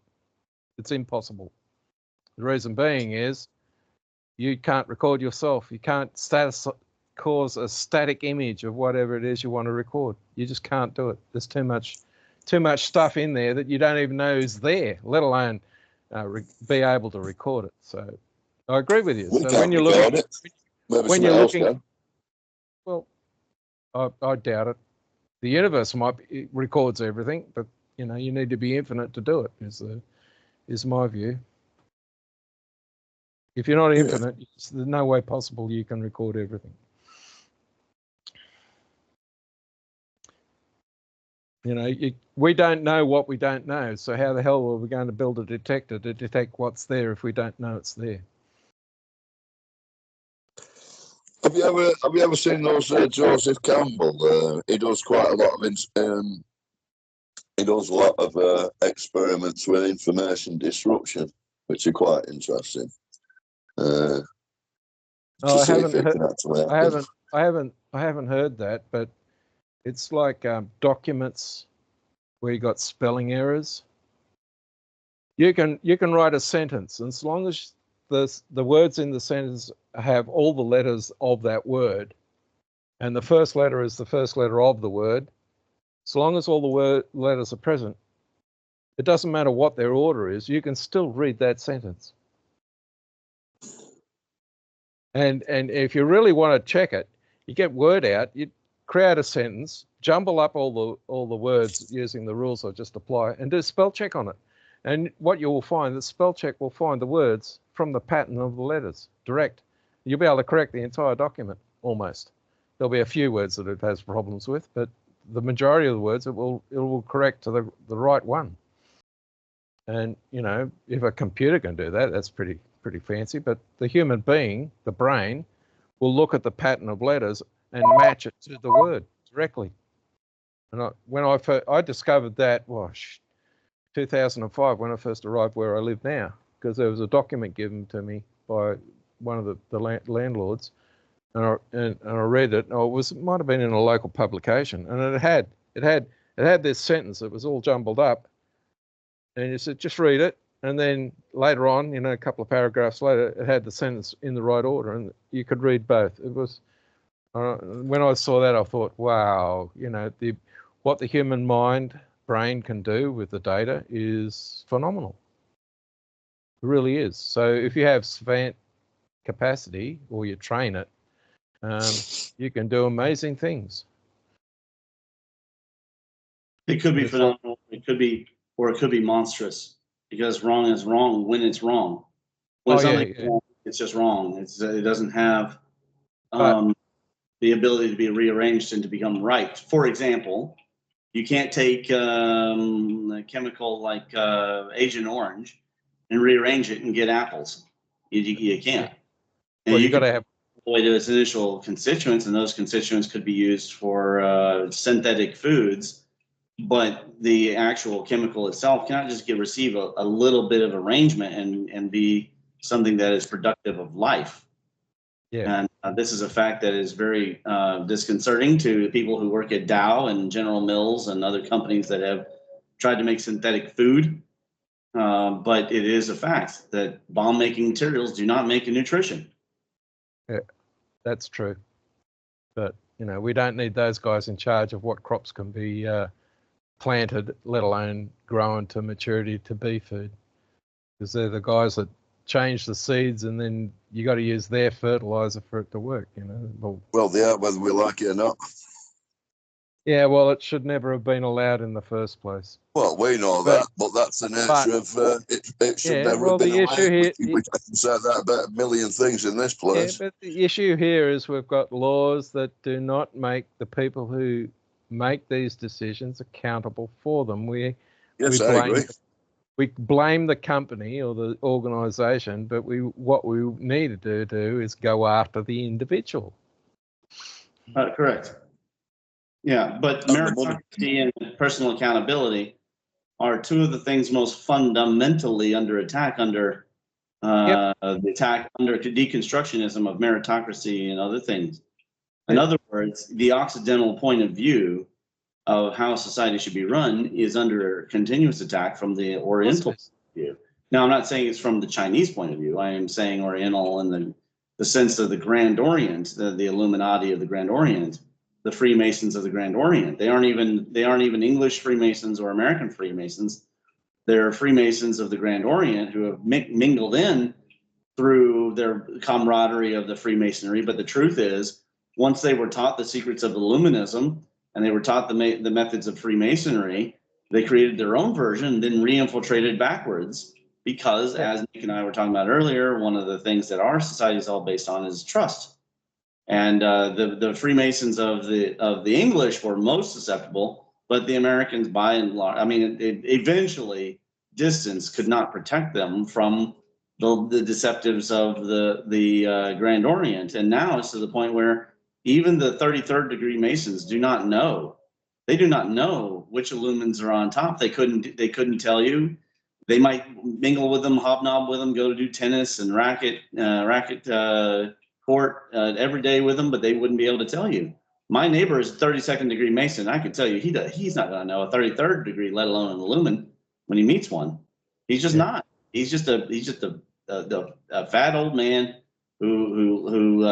It's impossible. The reason being is you can't record yourself. You can't cause a static image of whatever it is you want to record. You just can't do it. There's too much stuff in there that you don't even know is there, let alone be able to record it. So I agree with you. So when you're looking, well, I doubt it. The universe records everything, but you know, you need to be infinite to do it. Is my view. If you're not infinite, there's no way possible you can record everything. You know, we don't know what we don't know. So how the hell are we going to build a detector to detect what's there if we don't know it's there? Have you ever seen those Joseph Campbell? He does quite a lot of experiments with information disruption, which are quite interesting. I haven't heard that, but it's like documents where you got spelling errors. You can write a sentence, and as long as the words in the sentence have all the letters of that word, and the first letter is the first letter of the word, as long as all the letters are present, it doesn't matter what their order is, you can still read that sentence. And if you really want to check it, you get Word out, you create a sentence, jumble up all the words using the rules I just apply, and do a spell check on it. And what you will find, the spell check will find the words from the pattern of the letters, direct. You'll be able to correct the entire document, almost. There'll be a few words that it has problems with, but the majority of the words it will correct to the right one. And, you know, if a computer can do that, that's pretty fancy. But the human being, the brain, will look at the pattern of letters and match it to the word directly. And when I discovered that, 2005, when I first arrived where I live now, because there was a document given to me by one of the landlords, and I read it. It might have been in a local publication, and it had this sentence that was all jumbled up, and you said just read it, and then later on, you know, a couple of paragraphs later, it had the sentence in the right order, and you could read both. It was when I saw that, I thought, wow, you know, what the human brain can do with the data is phenomenal. It really is. So if you have savant capacity, or you train it, you can do amazing things. It could be phenomenal. It could be monstrous, because wrong is wrong when it's wrong. When something's wrong, it's just wrong. It doesn't have the ability to be rearranged and to become right. For example, you can't take a chemical like Agent Orange and rearrange it and get apples. You can't. And well, you got to have way to its initial constituents, and those constituents could be used for synthetic foods. But the actual chemical itself cannot just receive a little bit of arrangement and be something that is productive of life. Yeah. And this is a fact that is very disconcerting to the people who work at Dow and General Mills and other companies that have tried to make synthetic food. But it is a fact that bomb-making materials do not make a nutrition. Yeah, that's true. But, you know, we don't need those guys in charge of what crops can be planted, let alone grown to maturity to be food. Because they're the guys that change the seeds, and then you got to use their fertilizer for it to work, you know. Well, yeah, whether we like it or not. Yeah, well, it should never have been allowed in the first place. Well, we know that, but that's the nature of it. It should never have been allowed. We can say that about a million things in this place. Yeah, but the issue here is we've got laws that do not make the people who make these decisions accountable for them. I agree. We blame the company or the organisation, but what we need to do is go after the individual. Correct. Yeah, but meritocracy and personal accountability are two of the things most fundamentally under attack under the attack under deconstructionism of meritocracy and other things. In other words, the Occidental point of view of how society should be run is under continuous attack from the Oriental point of view. Now, I'm not saying it's from the Chinese point of view. I am saying Oriental in the sense of the Grand Orient, the Illuminati of the Grand Orient, the Freemasons of the Grand Orient. They aren't even English Freemasons or American Freemasons. They're Freemasons of the Grand Orient who have mingled in through their camaraderie of the Freemasonry. But the truth is, once they were taught the secrets of Illuminism and they were taught the methods of Freemasonry, they created their own version, then re-infiltrated backwards. Because, as Nick and I were talking about earlier, one of the things that our society is all based on is trust. And the Freemasons of the English were most susceptible, but the Americans, by and large, I mean, eventually distance could not protect them from the deceptives of the Grand Orient. And now it's to the point where even the 33rd degree Masons do not know. They do not know which illumines are on top. They couldn't tell you. They might mingle with them, hobnob with them, go to do tennis and racket court every day with them, but they wouldn't be able to tell you. My neighbor is a 32nd degree Mason. I can tell you he's not going to know a 33rd degree, let alone an illumin, when he meets one. He's just not. He's just a fat old man who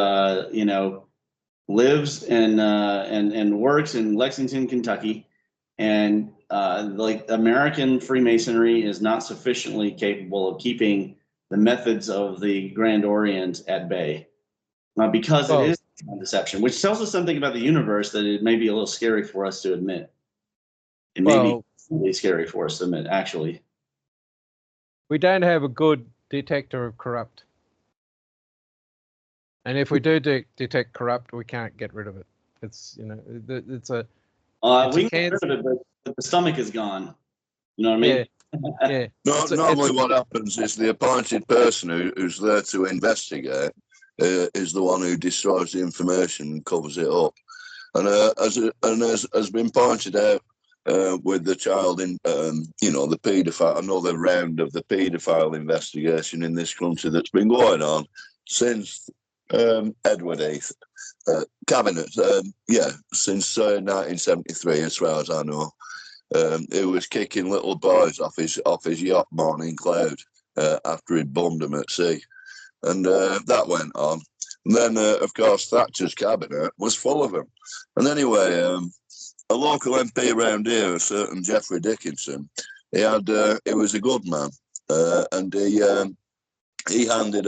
lives and works in Lexington, Kentucky, and like American Freemasonry is not sufficiently capable of keeping the methods of the Grand Orient at bay. Because it is deception, which tells us something about the universe that it may be a little scary for us to admit. It may be really scary for us to admit, actually. We don't have a good detector of corrupt. And if we do detect corrupt, we can't get rid of it. It's, you know, it's a... we can get rid of it, but the stomach is gone. You know what I mean? Yeah. Normally what happens is the appointed person who's there to investigate is the one who destroys the information and covers it up. And as has been pointed out with the child in, the paedophile, another round of the paedophile investigation in this country that's been going on since Edward VIII cabinet, since 1973, as far as I know. He was kicking little boys off his yacht Morning Cloud after he'd bombed them at sea, and that went on. And then, of course, Thatcher's cabinet was full of them. And anyway, a local MP around here, a certain Geoffrey Dickinson, he was a good man, and he handed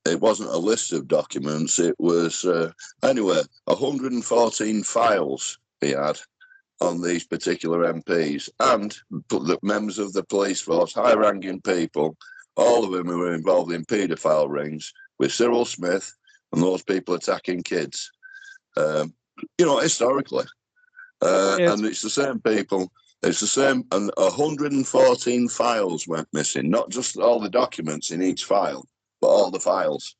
it wasn't a list of documents. It was, 114 files he had on these particular MPs and the members of the police force, high-ranking people, all of them who were involved in paedophile rings with Cyril Smith and those people attacking kids, historically. And it's the same people. It's the same, and 114 files went missing, not just all the documents in each file, but all the files.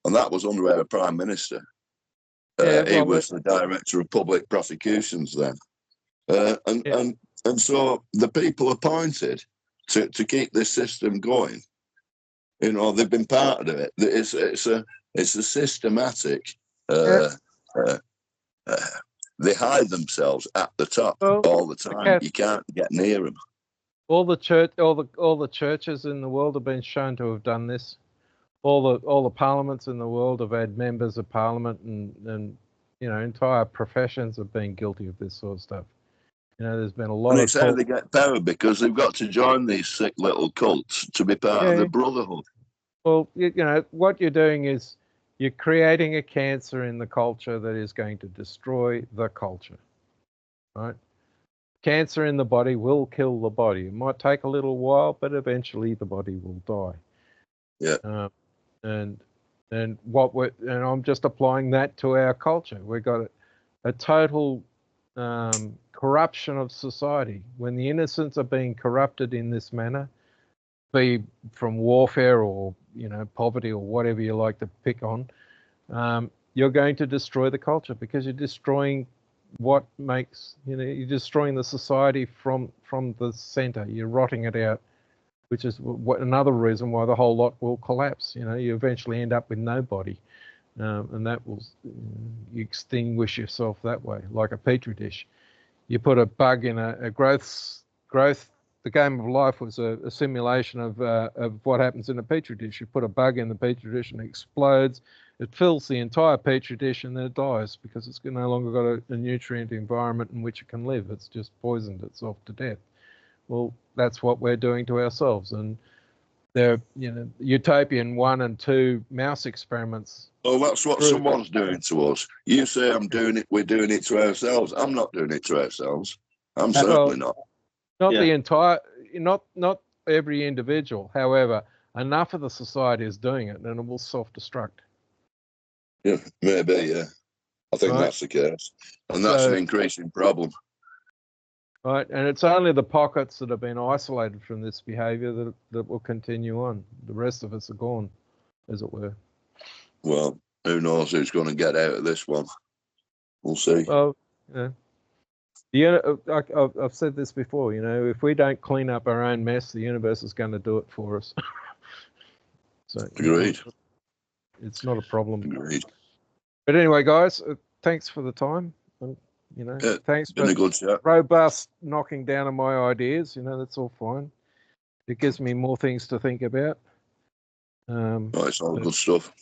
And that was under our Prime Minister. He was the Director of Public Prosecutions then. And so the people appointed to keep this system going, they've been part of it. It's a systematic. They hide themselves at the top all the time. You can't get near them. All the churches in the world have been shown to have done this. All the parliaments in the world have had members of parliament, and entire professions have been guilty of this sort of stuff. There's been a lot and of. It's how they get power, because they've got to join these sick little cults to be part of the brotherhood. Well, what you're doing is you're creating a cancer in the culture that is going to destroy the culture, right? Cancer in the body will kill the body. It might take a little while, but eventually the body will die. Yeah. And I'm just applying that to our culture. We've got a total corruption of society. When the innocents are being corrupted in this manner, be from warfare or poverty or whatever you like to pick on, you're going to destroy the culture, because you're destroying what makes you're destroying the society from the center. You're rotting it out, which is another reason why the whole lot will collapse. You eventually end up with nobody, and that will you extinguish yourself that way, like a petri dish. You put a bug in a growth. The game of life was a simulation of what happens in a petri dish. You put a bug in the petri dish and it explodes. It fills the entire petri dish and then it dies, because it's no longer got a nutrient environment in which it can live. It's just poisoned itself to death. Well, that's what we're doing to ourselves. And they're, utopian 1 and 2 mouse experiments. Well, that's what someone's doing to us. You say I'm doing it, we're doing it to ourselves. I'm not doing it to ourselves. I'm certainly not. Not the entire, not every individual. However, enough of the society is doing it, and it will self-destruct. Yeah, maybe, yeah. I think that's the case. And that's an increasing problem. Right, and it's only the pockets that have been isolated from this behaviour that will continue on. The rest of us are gone, as it were. Well, who knows who's going to get out of this one? We'll see. Well, I've said this before, if we don't clean up our own mess, the universe is going to do it for us. So agreed. It's not a problem. Agreed. But anyway, guys, thanks for the time. Thanks for a good chat. Robust knocking down of my ideas. That's all fine. It gives me more things to think about. It's all good stuff.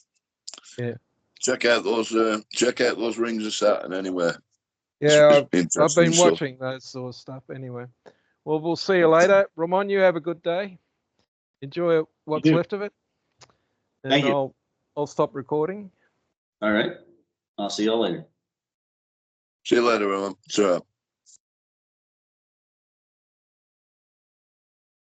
Yeah. Check out those rings of Saturn anyway. Yeah, I've been watching those sort of stuff anyway. Well, we'll see you later. Ramon, you have a good day. Enjoy what's left of it. And Thank you. I'll stop recording. All right. I'll see you all later. See you later, Ramon. Sure.